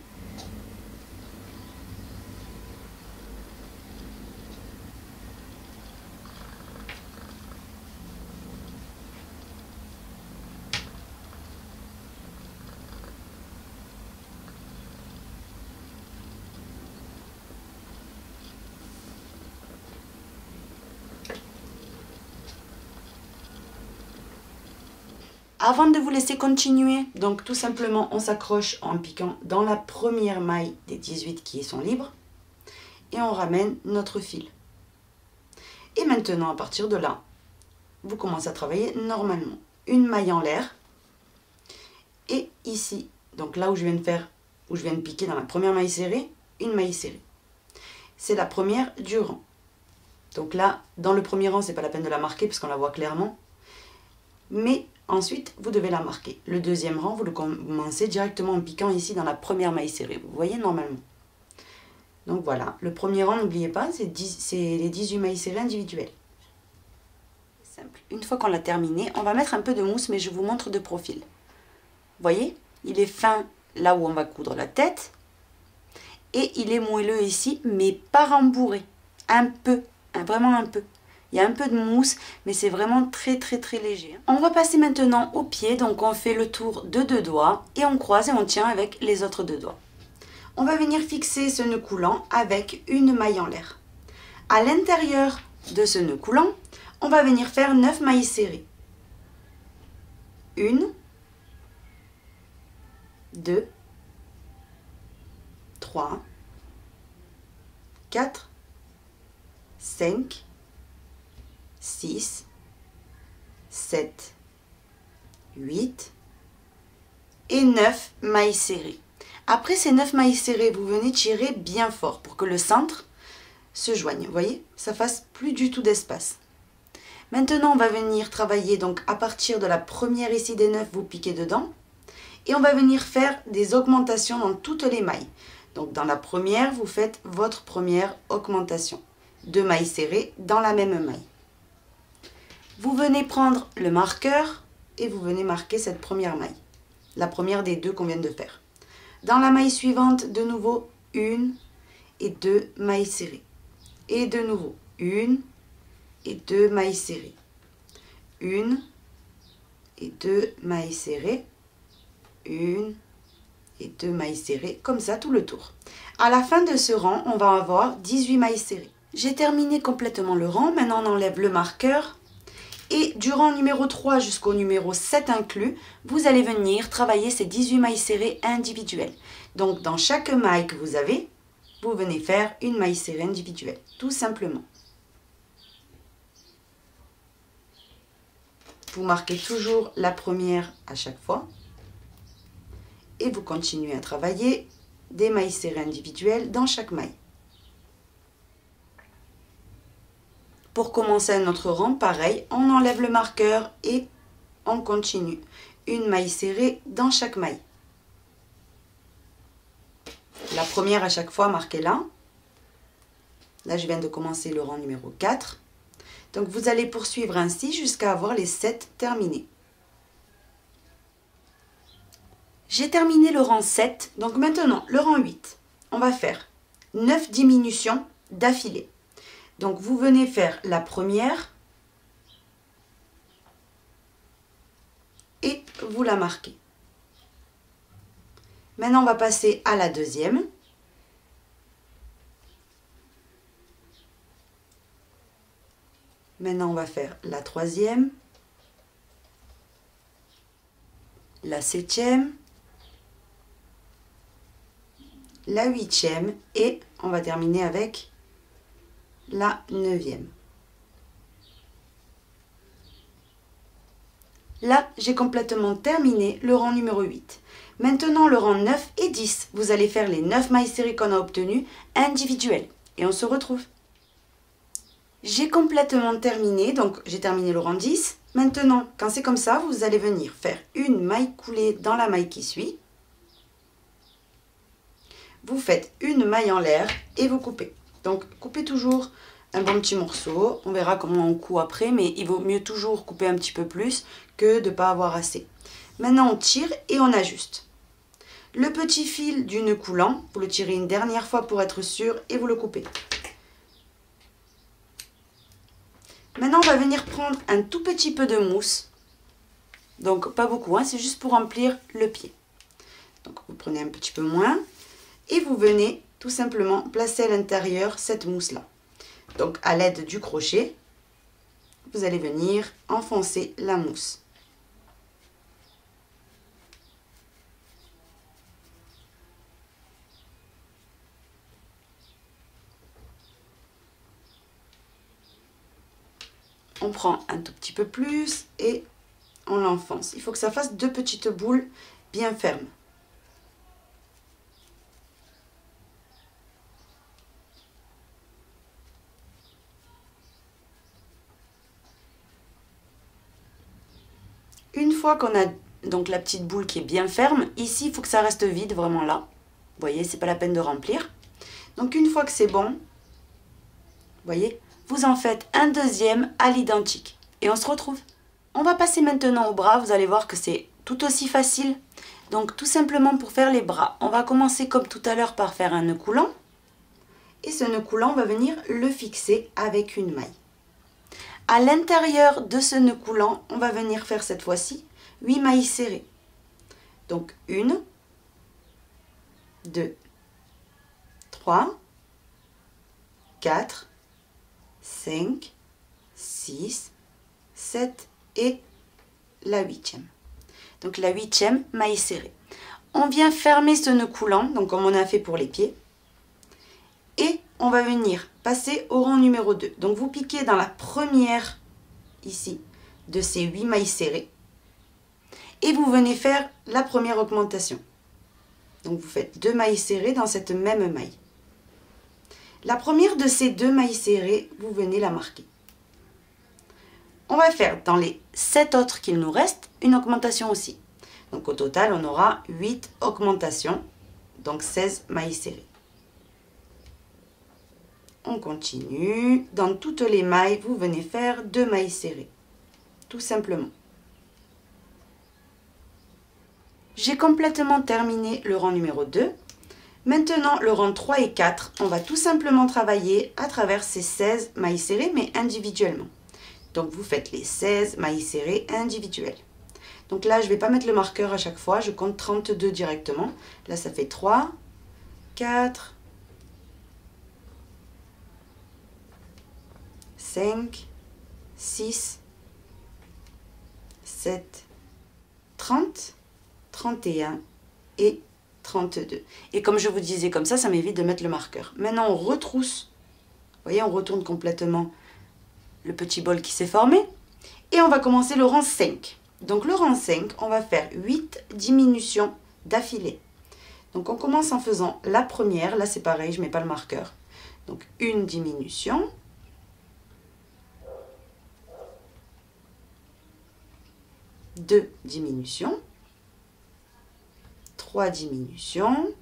Avant de vous laisser continuer, donc tout simplement on s'accroche en piquant dans la première maille des 18 qui sont libres et on ramène notre fil. Et maintenant à partir de là, vous commencez à travailler normalement. Une maille en l'air et ici, donc là où je viens de piquer dans la première maille serrée, une maille serrée. C'est la première du rang. Donc là, dans le premier rang, c'est pas la peine de la marquer parce qu'on la voit clairement. Mais ensuite, vous devez la marquer. Le deuxième rang, vous le commencez directement en piquant ici dans la première maille serrée. Vous voyez normalement. Donc voilà, le premier rang, n'oubliez pas, c'est les 18 mailles serrées individuelles. Simple. Une fois qu'on l'a terminé, on va mettre un peu de mousse, mais je vous montre de profil. Vous voyez, il est fin là où on va coudre la tête. Et il est moelleux ici, mais pas rembourré. Un peu, vraiment un peu. Il y a un peu de mousse, mais c'est vraiment très léger. On va passer maintenant au pied, donc on fait le tour de 2 doigts et on croise et on tient avec les autres 2 doigts. On va venir fixer ce nœud coulant avec une maille en l'air. À l'intérieur de ce nœud coulant, on va venir faire 9 mailles serrées. 1, 2, 3, 4, 5, 6, 7, 8 et 9 mailles serrées. Après ces 9 mailles serrées, vous venez tirer bien fort pour que le centre se joigne. Vous voyez, ça fasse plus du tout d'espace. Maintenant, on va venir travailler donc à partir de la première ici des 9, vous piquez dedans. Et on va venir faire des augmentations dans toutes les mailles. Donc dans la première, vous faites votre première augmentation. 2 mailles serrées dans la même maille. Vous venez prendre le marqueur et vous venez marquer cette première maille. La première des 2 qu'on vient de faire. Dans la maille suivante, de nouveau, 1 et 2 mailles serrées. Et de nouveau, 1 et 2 mailles serrées. 1 et 2 mailles serrées. 1 et 2 mailles serrées, comme ça tout le tour. À la fin de ce rang, on va avoir 18 mailles serrées. J'ai terminé complètement le rang, maintenant on enlève le marqueur. Et du rang numéro 3 jusqu'au numéro 7 inclus, vous allez venir travailler ces 18 mailles serrées individuelles. Donc dans chaque maille que vous avez, vous venez faire une maille serrée individuelle, tout simplement. Vous marquez toujours la première à chaque fois. Et vous continuez à travailler des mailles serrées individuelles dans chaque maille. Pour commencer notre rang, pareil, on enlève le marqueur et on continue. Une maille serrée dans chaque maille. La première à chaque fois, marquez-la. Là, je viens de commencer le rang numéro 4. Donc, vous allez poursuivre ainsi jusqu'à avoir les 7 terminés. J'ai terminé le rang 7, donc maintenant le rang 8. On va faire 9 diminutions d'affilée. Donc vous venez faire la première et vous la marquez. Maintenant on va passer à la deuxième. Maintenant on va faire la troisième, la septième, la huitième et on va terminer avec la 9e. Là, j'ai complètement terminé le rang numéro 8. Maintenant, le rang 9 et 10. Vous allez faire les 9 mailles serrées qu'on a obtenues individuelles. Et on se retrouve. J'ai complètement terminé, donc j'ai terminé le rang 10. Maintenant, quand c'est comme ça, vous allez venir faire une maille coulée dans la maille qui suit. Vous faites une maille en l'air et vous coupez. Donc coupez toujours un bon petit morceau. On verra comment on coud après, mais il vaut mieux toujours couper un petit peu plus que de ne pas avoir assez. Maintenant on tire et on ajuste. Le petit fil du nœud coulant, vous le tirez une dernière fois pour être sûr et vous le coupez. Maintenant on va venir prendre un tout petit peu de mousse. Donc pas beaucoup, hein, c'est juste pour remplir le pied. Donc vous prenez un petit peu moins. Et vous venez tout simplement placer à l'intérieur cette mousse-là. Donc à l'aide du crochet, vous allez venir enfoncer la mousse. On prend un tout petit peu plus et on l'enfonce. Il faut que ça fasse deux petites boules bien fermes. Une fois qu'on a donc la petite boule qui est bien ferme, ici il faut que ça reste vide vraiment là. Vous voyez, c'est pas la peine de remplir. Donc une fois que c'est bon, vous voyez, vous en faites un deuxième à l'identique. Et on se retrouve. On va passer maintenant au bras, vous allez voir que c'est tout aussi facile. Donc tout simplement pour faire les bras, on va commencer comme tout à l'heure par faire un nœud coulant. Et ce nœud coulant, on va venir le fixer avec une maille. À l'intérieur de ce nœud coulant, on va venir faire cette fois-ci 8 mailles serrées. Donc 1, 2, 3, 4, 5, 6, 7 et la 8e. Donc la 8e maille serrée. On vient fermer ce nœud coulant, donc comme on a fait pour les pieds. Et on va venir passer au rang numéro 2. Donc vous piquez dans la première, ici, de ces 8 mailles serrées. Et vous venez faire la première augmentation. Donc vous faites 2 mailles serrées dans cette même maille. La première de ces 2 mailles serrées, vous venez la marquer. On va faire dans les 7 autres qu'il nous reste, une augmentation aussi. Donc au total, on aura 8 augmentations, donc 16 mailles serrées. On continue. Dans toutes les mailles, vous venez faire 2 mailles serrées. Tout simplement. J'ai complètement terminé le rang numéro 2. Maintenant, le rang 3 et 4, on va tout simplement travailler à travers ces 16 mailles serrées, mais individuellement. Donc, vous faites les 16 mailles serrées individuelles. Donc là, je ne vais pas mettre le marqueur à chaque fois, je compte 32 directement. Là, ça fait 3, 4, 5, 6, 7, 30, 31 et 32. Et comme je vous disais comme ça m'évite de mettre le marqueur. Maintenant, on retrousse. Vous voyez, on retourne complètement le petit bol qui s'est formé. Et on va commencer le rang 5. Donc le rang 5, on va faire 8 diminutions d'affilée. Donc on commence en faisant la première. Là, c'est pareil, je ne mets pas le marqueur. Donc une diminution. Deux diminutions. 3 diminutions.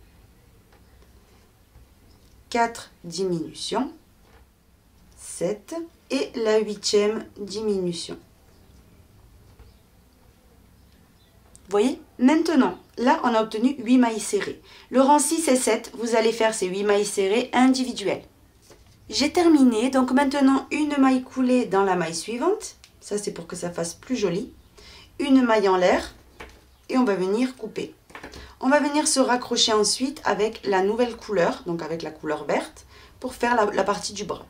4 diminutions. 7 et la 8e diminution. Vous voyez? Maintenant, là, on a obtenu 8 mailles serrées. Le rang 6 et 7, vous allez faire ces 8 mailles serrées individuelles. J'ai terminé, donc maintenant, une maille coulée dans la maille suivante. Ça, c'est pour que ça fasse plus joli. Une maille en l'air et on va venir couper. On va venir se raccrocher ensuite avec la nouvelle couleur, donc avec la couleur verte, pour faire la partie du bras.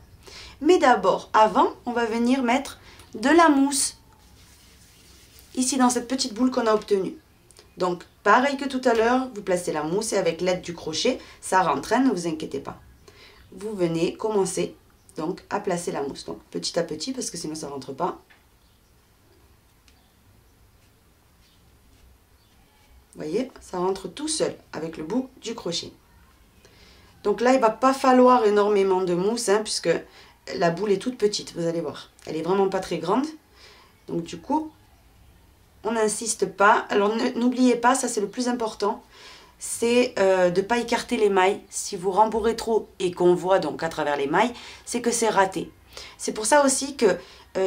Mais d'abord, avant, on va venir mettre de la mousse ici dans cette petite boule qu'on a obtenue. Donc, pareil que tout à l'heure, vous placez la mousse et avec l'aide du crochet, ça rentre, ne vous inquiétez pas. Vous venez commencer donc à placer la mousse. Donc, petit à petit, parce que sinon ça ne rentre pas. Vous voyez, ça rentre tout seul avec le bout du crochet. Donc là, il ne va pas falloir énormément de mousse, puisque la boule est toute petite, vous allez voir. Elle est vraiment pas très grande. Donc du coup, on n'insiste pas. Alors n'oubliez pas, ça c'est le plus important, c'est de ne pas écarter les mailles. Si vous rembourrez trop et qu'on voit donc à travers les mailles, c'est que c'est raté. C'est pour ça aussi que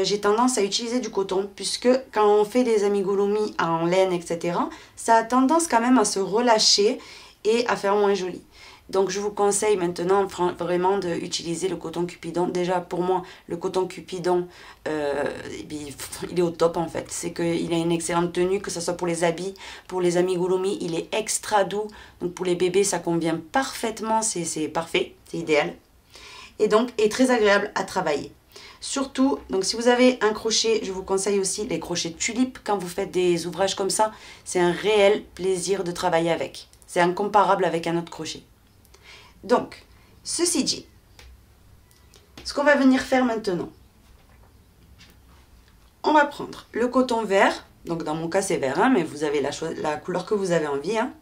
j'ai tendance à utiliser du coton, puisque quand on fait des amigurumi en laine, etc., ça a tendance quand même à se relâcher et à faire moins joli. Donc je vous conseille maintenant vraiment d'utiliser le coton Cupidon. Déjà pour moi, le coton Cupidon, il est au top en fait. C'est qu'il a une excellente tenue, que ce soit pour les habits, pour les amigurumi, il est extra doux. Donc pour les bébés, ça convient parfaitement, c'est parfait, c'est idéal. Et donc est très agréable à travailler. Surtout, donc si vous avez un crochet, je vous conseille aussi les crochets tulipes. Quand vous faites des ouvrages comme ça, c'est un réel plaisir de travailler avec. C'est incomparable avec un autre crochet. Donc, ceci dit, ce qu'on va venir faire maintenant, on va prendre le coton vert, donc dans mon cas c'est vert, hein, mais vous avez la couleur que vous avez envie. Hein.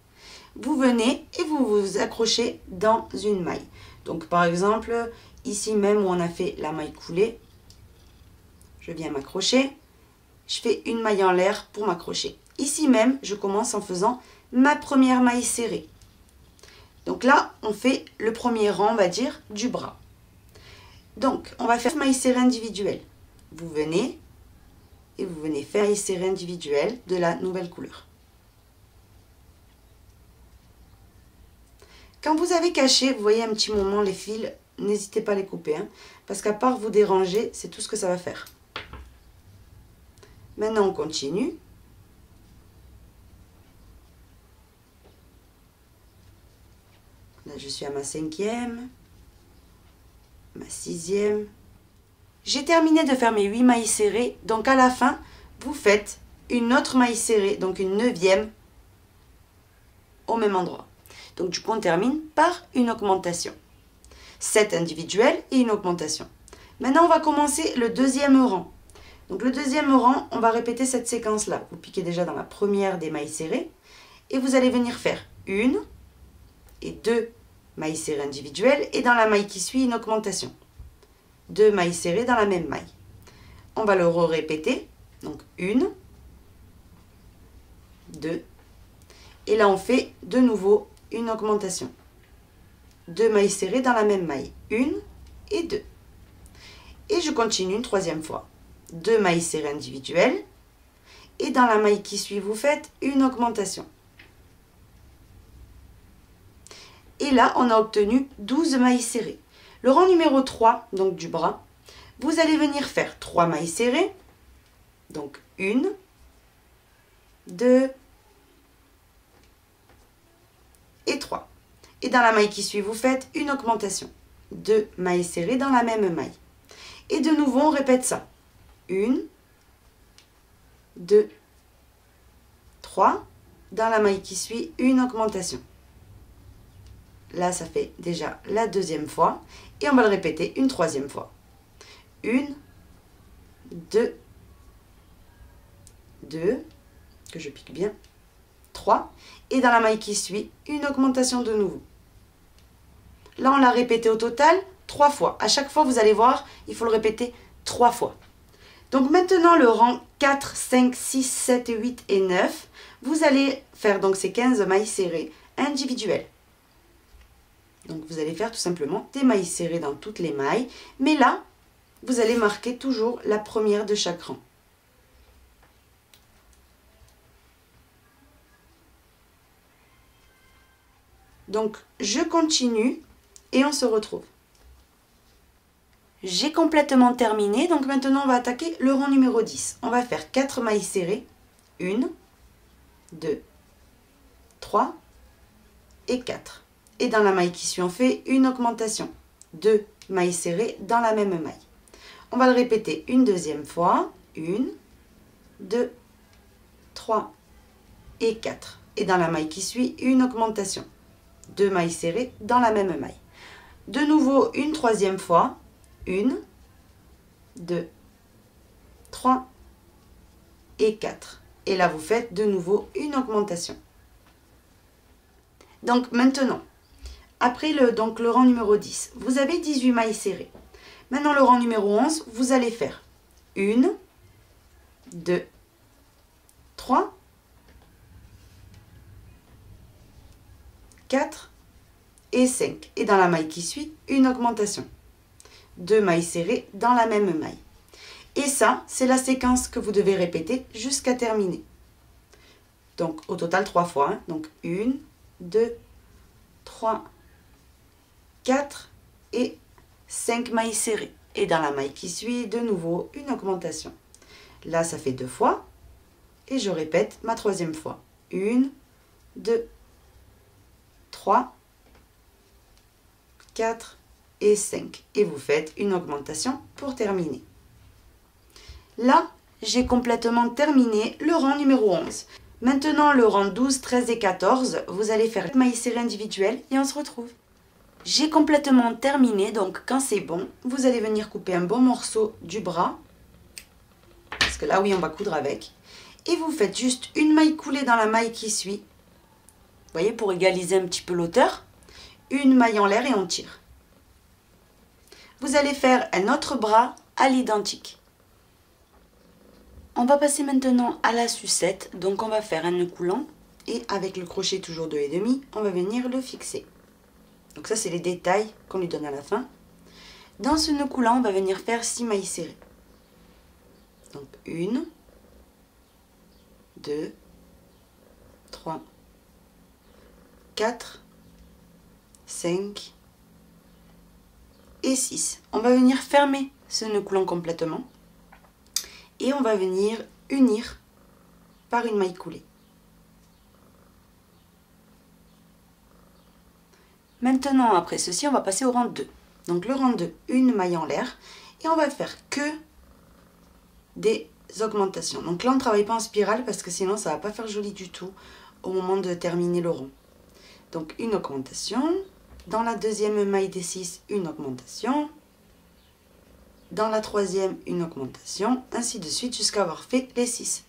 Vous venez et vous vous accrochez dans une maille. Donc par exemple, ici même où on a fait la maille coulée, je viens m'accrocher, je fais une maille en l'air pour m'accrocher. Ici même, je commence en faisant ma première maille serrée. Donc là, on fait le premier rang, on va dire, du bras. Donc, on va faire maille serrée individuelle. Vous venez et vous venez faire maille serrée individuelle de la nouvelle couleur. Quand vous avez caché, vous voyez un petit moment les fils, n'hésitez pas à les couper, hein, parce qu'à part vous déranger, c'est tout ce que ça va faire. Maintenant, on continue. Là, je suis à ma 5e, ma 6e. J'ai terminé de faire mes 8 mailles serrées. Donc, à la fin, vous faites une autre maille serrée, donc une 9e, au même endroit. Donc, du coup, on termine par une augmentation. 7 individuelles et une augmentation. Maintenant, on va commencer le deuxième rang. Donc, le deuxième rang, on va répéter cette séquence-là. Vous piquez déjà dans la première des mailles serrées et vous allez venir faire une et 2 mailles serrées individuelles et dans la maille qui suit, une augmentation. 2 mailles serrées dans la même maille. On va le répéter. Donc, 1, 2. Et là, on fait de nouveau une augmentation. 2 mailles serrées dans la même maille. 1 et 2. Et je continue une troisième fois. 2 mailles serrées individuelles. Et dans la maille qui suit, vous faites une augmentation. Et là, on a obtenu 12 mailles serrées. Le rang numéro 3, donc du bras, vous allez venir faire 3 mailles serrées. Donc 1, 2 et 3. Et dans la maille qui suit, vous faites une augmentation. 2 mailles serrées dans la même maille. Et de nouveau, on répète ça. 1, 2, 3. Dans la maille qui suit, une augmentation. Là, ça fait déjà la deuxième fois. Et on va le répéter une troisième fois. 1, 2, 2, que je pique bien, 3. Et dans la maille qui suit, une augmentation de nouveau. Là, on l'a répété au total 3 fois. À chaque fois, vous allez voir, il faut le répéter 3 fois. Donc maintenant, le rang 4, 5, 6, 7, 8 et 9, vous allez faire donc ces 15 mailles serrées individuelles. Donc vous allez faire tout simplement des mailles serrées dans toutes les mailles. Mais là, vous allez marquer toujours la première de chaque rang. Donc je continue et on se retrouve. J'ai complètement terminé, donc maintenant on va attaquer le rang numéro 10. On va faire 4 mailles serrées. 1, 2, 3 et 4. Et dans la maille qui suit, on fait une augmentation. 2 mailles serrées dans la même maille. On va le répéter une deuxième fois. 1, 2, 3 et 4. Et dans la maille qui suit, une augmentation. 2 mailles serrées dans la même maille. De nouveau, une troisième fois. 1, 2, 3 et 4. Et là, vous faites de nouveau une augmentation. Donc maintenant, après le rang numéro 10, vous avez 18 mailles serrées. Maintenant le rang numéro 11, vous allez faire 1, 2, 3, 4 et 5. Et dans la maille qui suit, une augmentation. 2 mailles serrées dans la même maille. Et ça, c'est la séquence que vous devez répéter jusqu'à terminer. Donc au total 3 fois. Hein. Donc 1, 2, 3, 4 et 5 mailles serrées. Et dans la maille qui suit, de nouveau, une augmentation. Là, ça fait 2 fois. Et je répète ma troisième fois. 1, 2, 3, 4 et 5. Et vous faites une augmentation pour terminer. Là, j'ai complètement terminé le rang numéro 11. Maintenant, le rang 12, 13 et 14, vous allez faire mailles serrées individuelles et on se retrouve. J'ai complètement terminé, donc quand c'est bon, vous allez venir couper un bon morceau du bras. Parce que là, oui, on va coudre avec. Et vous faites juste une maille coulée dans la maille qui suit. Vous voyez, pour égaliser un petit peu l'auteur. Une maille en l'air et on tire. Vous allez faire un autre bras à l'identique. On va passer maintenant à la sucette. Donc on va faire un nœud coulant. Et avec le crochet toujours 2,5, on va venir le fixer. Donc ça, c'est les détails qu'on lui donne à la fin. Dans ce nœud coulant, on va venir faire 6 mailles serrées. Donc 1, 2, 3, 4, 5 et 6. On va venir fermer ce nœud coulant complètement. Et on va venir unir par une maille coulée. Maintenant, après ceci, on va passer au rang 2. Donc le rang 2, une maille en l'air. Et on va faire que des augmentations. Donc là, on ne travaille pas en spirale parce que sinon, ça ne va pas faire joli du tout au moment de terminer le rond. Donc une augmentation. Dans la deuxième maille des 6, une augmentation. Dans la troisième, une augmentation. Ainsi de suite jusqu'à avoir fait les 6.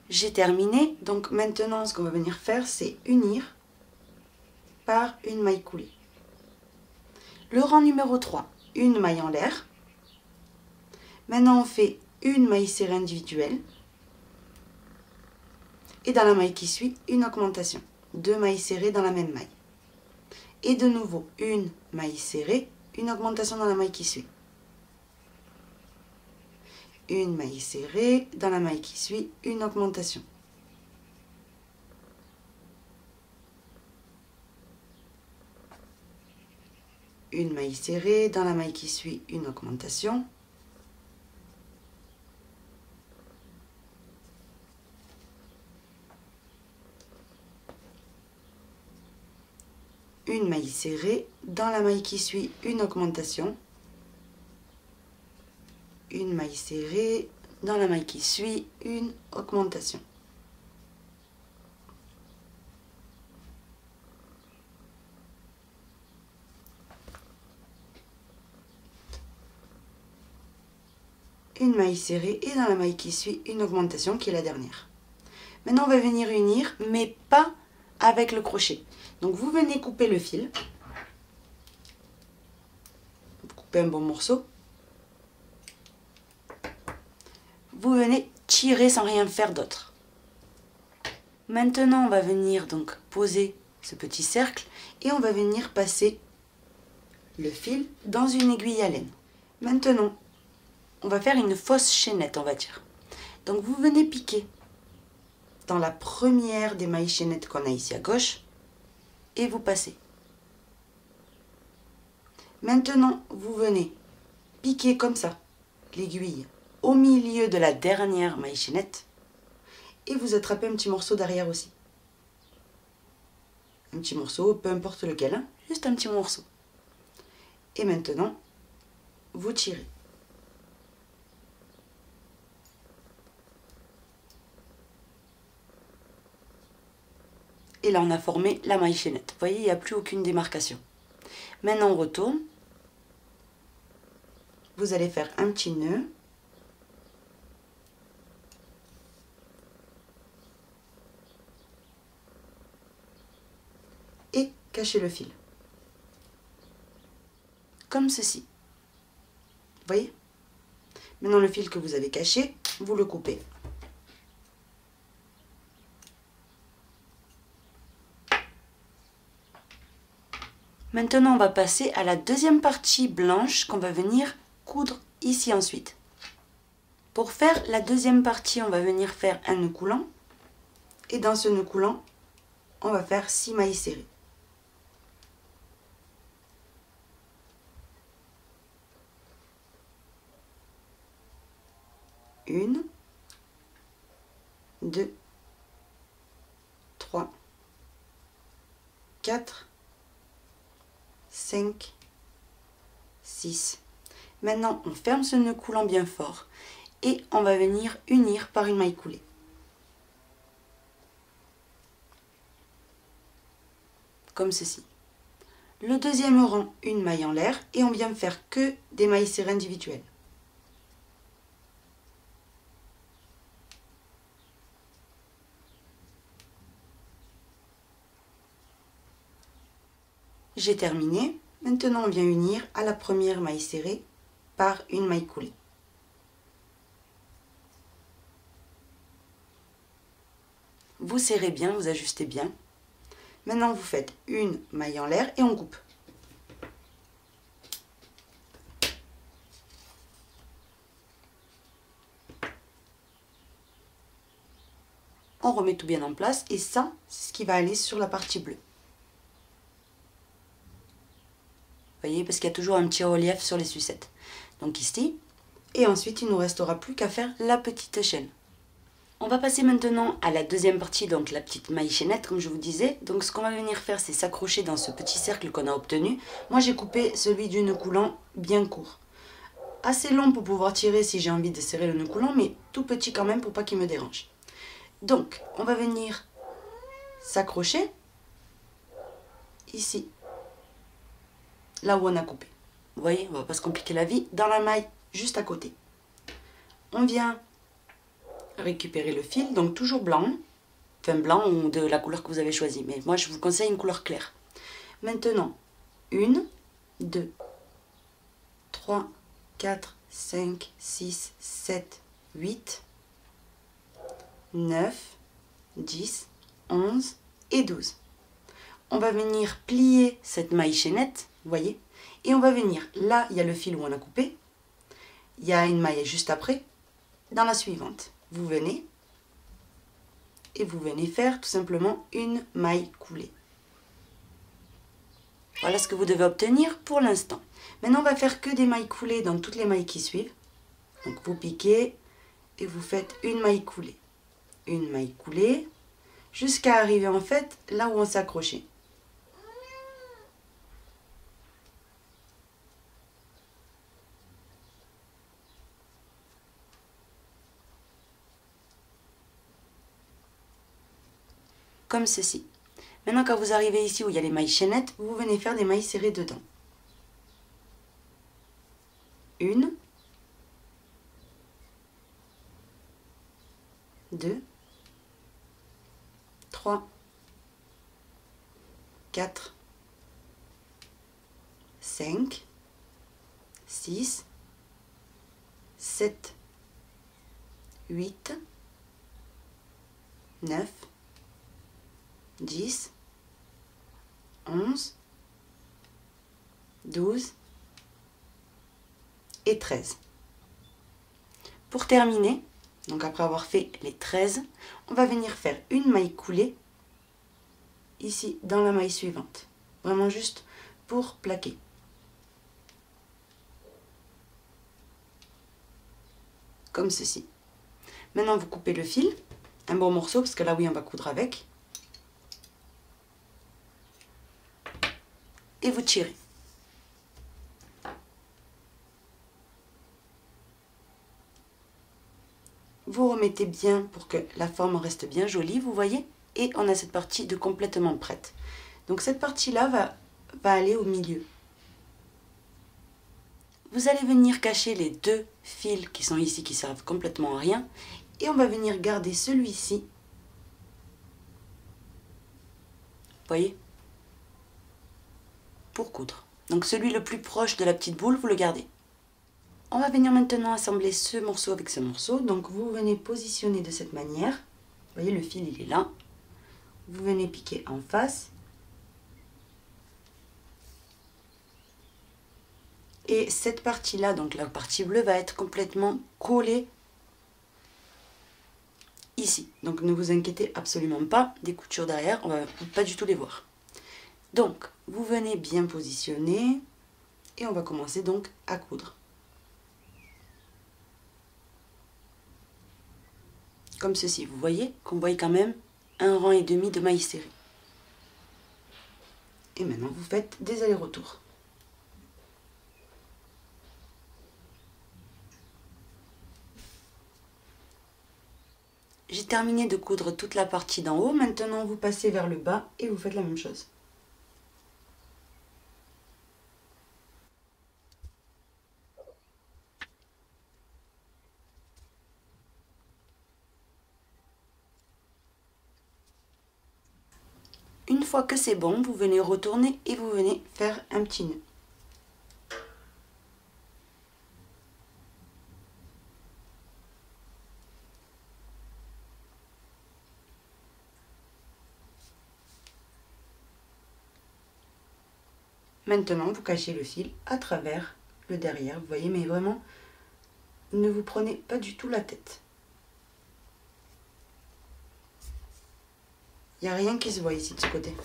J'ai terminé. Donc maintenant, ce qu'on va venir faire, c'est unir par une maille coulée. Le rang numéro 3, une maille en l'air. Maintenant, on fait une maille serrée individuelle. Et dans la maille qui suit, une augmentation. 2 mailles serrées dans la même maille. Et de nouveau, une maille serrée, une augmentation dans la maille qui suit. Une maille serrée, dans la maille qui suit, une augmentation. Une maille serrée, dans la maille qui suit, une augmentation. Une maille serrée, dans la maille qui suit, une augmentation. Une maille serrée, dans la maille qui suit, une augmentation. Une maille serrée et dans la maille qui suit, une augmentation qui est la dernière. Maintenant, on va venir unir, mais pas avec le crochet. Donc, vous venez couper le fil. Vous coupez un bon morceau. Vous venez tirer sans rien faire d'autre. Maintenant, on va venir donc poser ce petit cercle et on va venir passer le fil dans une aiguille à laine. Maintenant, on va faire une fausse chaînette, on va dire. Donc, vous venez piquer dans la première des mailles chaînettes qu'on a ici à gauche et vous passez. Maintenant, vous venez piquer comme ça l'aiguille au milieu de la dernière maille chaînette et vous attrapez un petit morceau derrière aussi. Un petit morceau, peu importe lequel, hein, juste un petit morceau. Et maintenant, vous tirez. Et là, on a formé la maille chaînette. Vous voyez, il n'y a plus aucune démarcation. Maintenant, on retourne. Vous allez faire un petit nœud. Et cachez le fil. comme ceci. Vous voyez? Maintenant le fil que vous avez caché, vous le coupez. Maintenant on va passer à la deuxième partie blanche qu'on va venir coudre ici ensuite. Pour faire la deuxième partie, on va venir faire un nœud coulant. Et dans ce nœud coulant, on va faire 6 mailles serrées. Une, 2, 3, 4, 5, 6. Maintenant, on ferme ce nœud coulant bien fort et on va venir unir par une maille coulée. Comme ceci. Le deuxième rang, une maille en l'air et on vient faire que des mailles serrées individuelles. J'ai terminé. Maintenant, on vient unir à la première maille serrée par une maille coulée. Vous serrez bien, vous ajustez bien. Maintenant, vous faites une maille en l'air et on coupe. On remet tout bien en place et ça, c'est ce qui va aller sur la partie bleue. Vous voyez, parce qu'il y a toujours un petit relief sur les sucettes. Donc ici, et ensuite il ne nous restera plus qu'à faire la petite chaîne. On va passer maintenant à la deuxième partie, donc la petite maille chaînette, comme je vous disais. Donc ce qu'on va venir faire, c'est s'accrocher dans ce petit cercle qu'on a obtenu. Moi j'ai coupé celui du nœud coulant bien court. Assez long pour pouvoir tirer si j'ai envie de serrer le nœud coulant, mais tout petit quand même pour pas qu'il me dérange. Donc on va venir s'accrocher ici. Là où on a coupé. Vous voyez, on ne va pas se compliquer la vie. Dans la maille juste à côté. On vient récupérer le fil, donc toujours blanc. Enfin blanc ou de la couleur que vous avez choisie. Mais moi je vous conseille une couleur claire. Maintenant, 1, 2, 3, 4, 5, 6, 7, 8, 9, 10, 11 et 12. On va venir plier cette maille chaînette. Vous voyez, et on va venir, là il y a le fil où on a coupé, il y a une maille juste après, dans la suivante, vous venez, et vous venez faire tout simplement une maille coulée. Voilà ce que vous devez obtenir pour l'instant. Maintenant on va faire que des mailles coulées dans toutes les mailles qui suivent, donc vous piquez, et vous faites une maille coulée, jusqu'à arriver en fait là où on s'est accroché. Comme ceci. Maintenant, quand vous arrivez ici où il y a les mailles chaînettes, vous venez faire des mailles serrées dedans. 1, 2, 3, 4, 5, 6, 7, 8, 9, 10, 11, 12 et 13. Pour terminer, donc après avoir fait les 13, on va venir faire une maille coulée ici dans la maille suivante. Vraiment juste pour plaquer. Comme ceci. Maintenant vous coupez le fil, un bon morceau parce que là oui on va coudre avec. Et vous tirez. Vous remettez bien pour que la forme reste bien jolie, vous voyez. Et on a cette partie de complètement prête. Donc cette partie-là va aller au milieu. Vous allez venir cacher les deux fils qui sont ici, qui servent complètement à rien. Et on va venir garder celui-ci. Vous voyez? Pour coudre. Donc celui le plus proche de la petite boule, vous le gardez. On va venir maintenant assembler ce morceau avec ce morceau. Donc vous venez positionner de cette manière. Vous voyez, le fil il est là. Vous venez piquer en face. Et cette partie-là, donc la partie bleue, va être complètement collée ici. Donc ne vous inquiétez absolument pas, des coutures derrière, on va pas du tout les voir. Donc vous venez bien positionner et on va commencer donc à coudre. Comme ceci, vous voyez qu'on voit quand même un rang et demi de mailles serrées. Et maintenant vous faites des allers-retours. J'ai terminé de coudre toute la partie d'en haut. Maintenant, vous passez vers le bas et vous faites la même chose. Une fois que c'est bon, vous venez retourner et vous venez faire un petit nœud. Maintenant, vous cachez le fil à travers le derrière, vous voyez, mais vraiment, ne vous prenez pas du tout la tête. Il n'y a rien qui se voit ici de ce côté.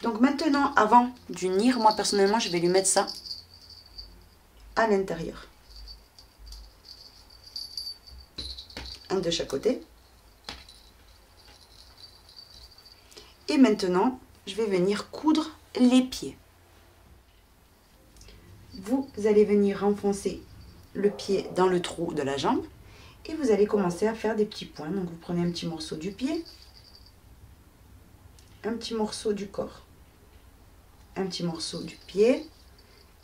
Donc maintenant, avant d'unir, moi personnellement, je vais lui mettre ça à l'intérieur. Un de chaque côté. Et maintenant, je vais venir coudre les pieds. Vous allez venir renfoncer le pied dans le trou de la jambe et vous allez commencer à faire des petits points. Donc vous prenez un petit morceau du pied, un petit morceau du corps, un petit morceau du pied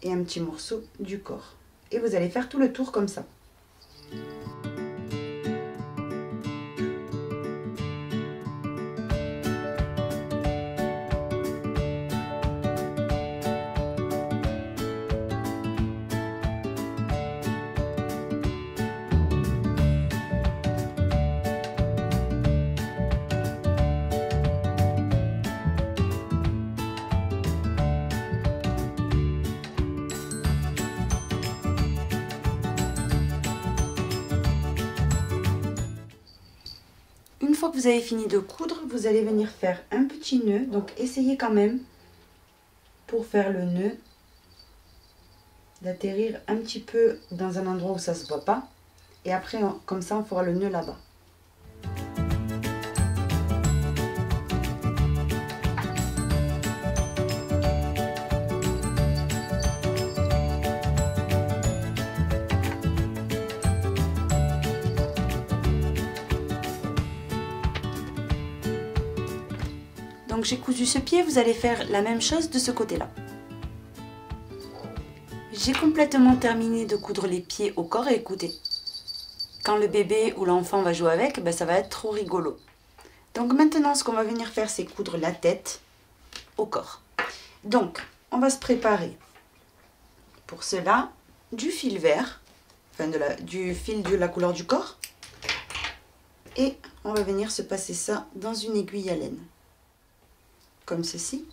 et un petit morceau du corps. Et vous allez faire tout le tour comme ça. Une fois que vous avez fini de coudre, vous allez venir faire un petit nœud. Donc essayez quand même, pour faire le nœud, d'atterrir un petit peu dans un endroit où ça ne se voit pas. Et après, comme ça, on fera le nœud là-bas. Donc j'ai cousu ce pied, vous allez faire la même chose de ce côté-là. J'ai complètement terminé de coudre les pieds au corps et écoutez, quand le bébé ou l'enfant va jouer avec, ben ça va être trop rigolo. Donc maintenant ce qu'on va venir faire, c'est coudre la tête au corps. Donc on va se préparer pour cela du fil vert, enfin du fil de la couleur du corps, et on va venir se passer ça dans une aiguille à laine. Comme ceci,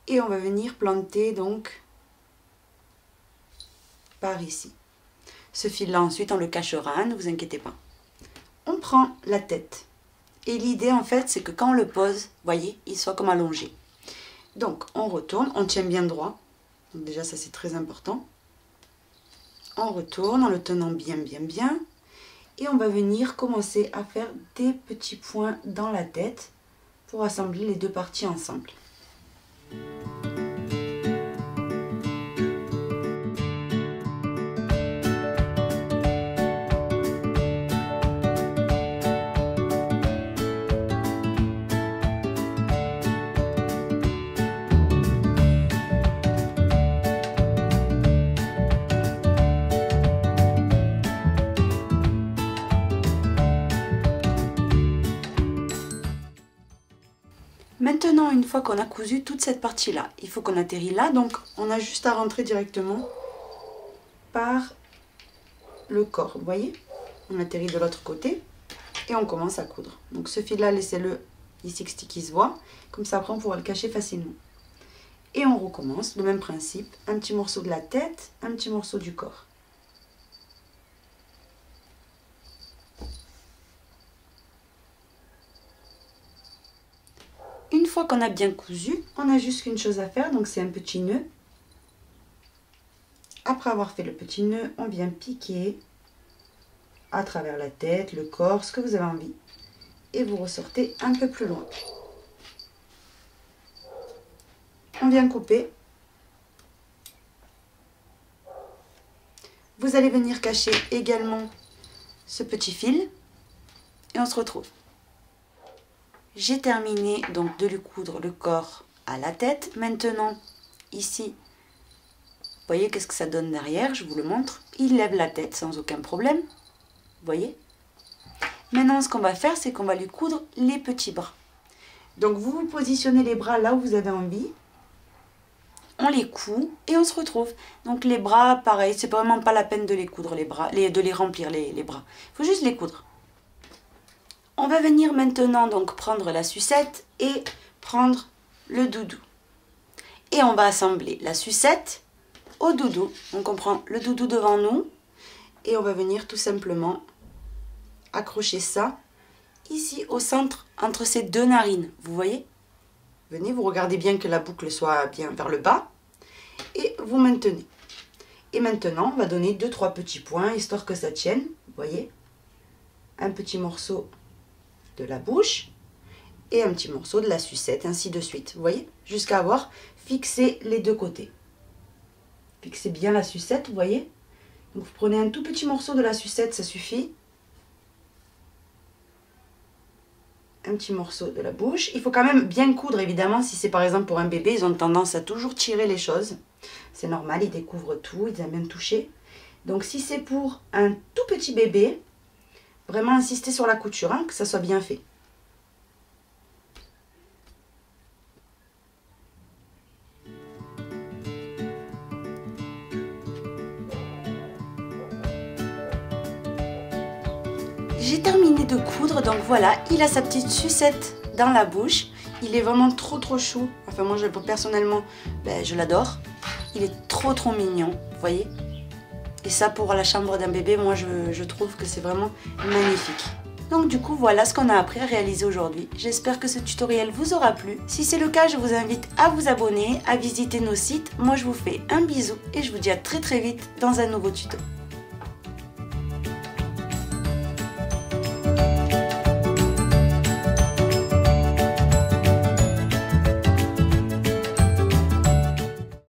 et on va venir planter donc par ici. Ce fil là ensuite on le cachera, ne vous inquiétez pas. On prend la tête et l'idée en fait c'est que quand on le pose, voyez, il soit comme allongé. Donc on retourne, on tient bien droit, donc déjà ça c'est très important. On retourne en le tenant bien et on va venir commencer à faire des petits points dans la tête pour assembler les deux parties ensemble. Maintenant, une fois qu'on a cousu toute cette partie-là, il faut qu'on atterrit là. Donc, on a juste à rentrer directement par le corps. Vous voyez? On atterrit de l'autre côté et on commence à coudre. Donc, ce fil-là, laissez-le ici qui se voit. Comme ça, après, on pourra le cacher facilement. Et on recommence, le même principe. Un petit morceau de la tête, un petit morceau du corps. Une fois qu'on a bien cousu, on n'a juste qu'une chose à faire, donc c'est un petit nœud. Après avoir fait le petit nœud, on vient piquer à travers la tête, le corps, ce que vous avez envie. Et vous ressortez un peu plus loin. On vient couper. Vous allez venir cacher également ce petit fil. Et on se retrouve. J'ai terminé donc de lui coudre le corps à la tête. Maintenant, ici, vous voyez qu'est-ce que ça donne derrière, je vous le montre. Il lève la tête sans aucun problème. Vous voyez? Maintenant, ce qu'on va faire, c'est qu'on va lui coudre les petits bras. Donc, vous positionnez les bras là où vous avez envie. On les coud et on se retrouve. Donc, les bras, pareil, c'est vraiment pas la peine de les coudre, les bras, de les remplir, les bras. Il faut juste les coudre. On va venir maintenant donc prendre la sucette et prendre le doudou. Et on va assembler la sucette au doudou. Donc on prend le doudou devant nous et on va venir tout simplement accrocher ça ici au centre entre ces deux narines. Vous voyez? Venez, vous regardez bien que la boucle soit bien vers le bas et vous maintenez. Et maintenant, on va donner 2-3 petits points histoire que ça tienne. Vous voyez? Un petit morceau de la bouche et un petit morceau de la sucette, ainsi de suite. Vous voyez? Jusqu'à avoir fixé les deux côtés. Fixez bien la sucette, vous voyez? Donc vous prenez un tout petit morceau de la sucette, ça suffit. Un petit morceau de la bouche. Il faut quand même bien coudre, évidemment. Si c'est par exemple pour un bébé, ils ont tendance à toujours tirer les choses. C'est normal, ils découvrent tout, ils aiment bien toucher. Donc si c'est pour un tout petit bébé, vraiment insister sur la couture, hein, que ça soit bien fait. J'ai terminé de coudre, donc voilà, il a sa petite sucette dans la bouche. Il est vraiment trop chou. Enfin moi personnellement, je l'adore. Il est trop mignon, vous voyez. Et ça pour la chambre d'un bébé, moi je trouve que c'est vraiment magnifique. Donc du coup voilà ce qu'on a appris à réaliser aujourd'hui. J'espère que ce tutoriel vous aura plu. Si c'est le cas, je vous invite à vous abonner, à visiter nos sites. Moi je vous fais un bisou et je vous dis à très vite dans un nouveau tuto.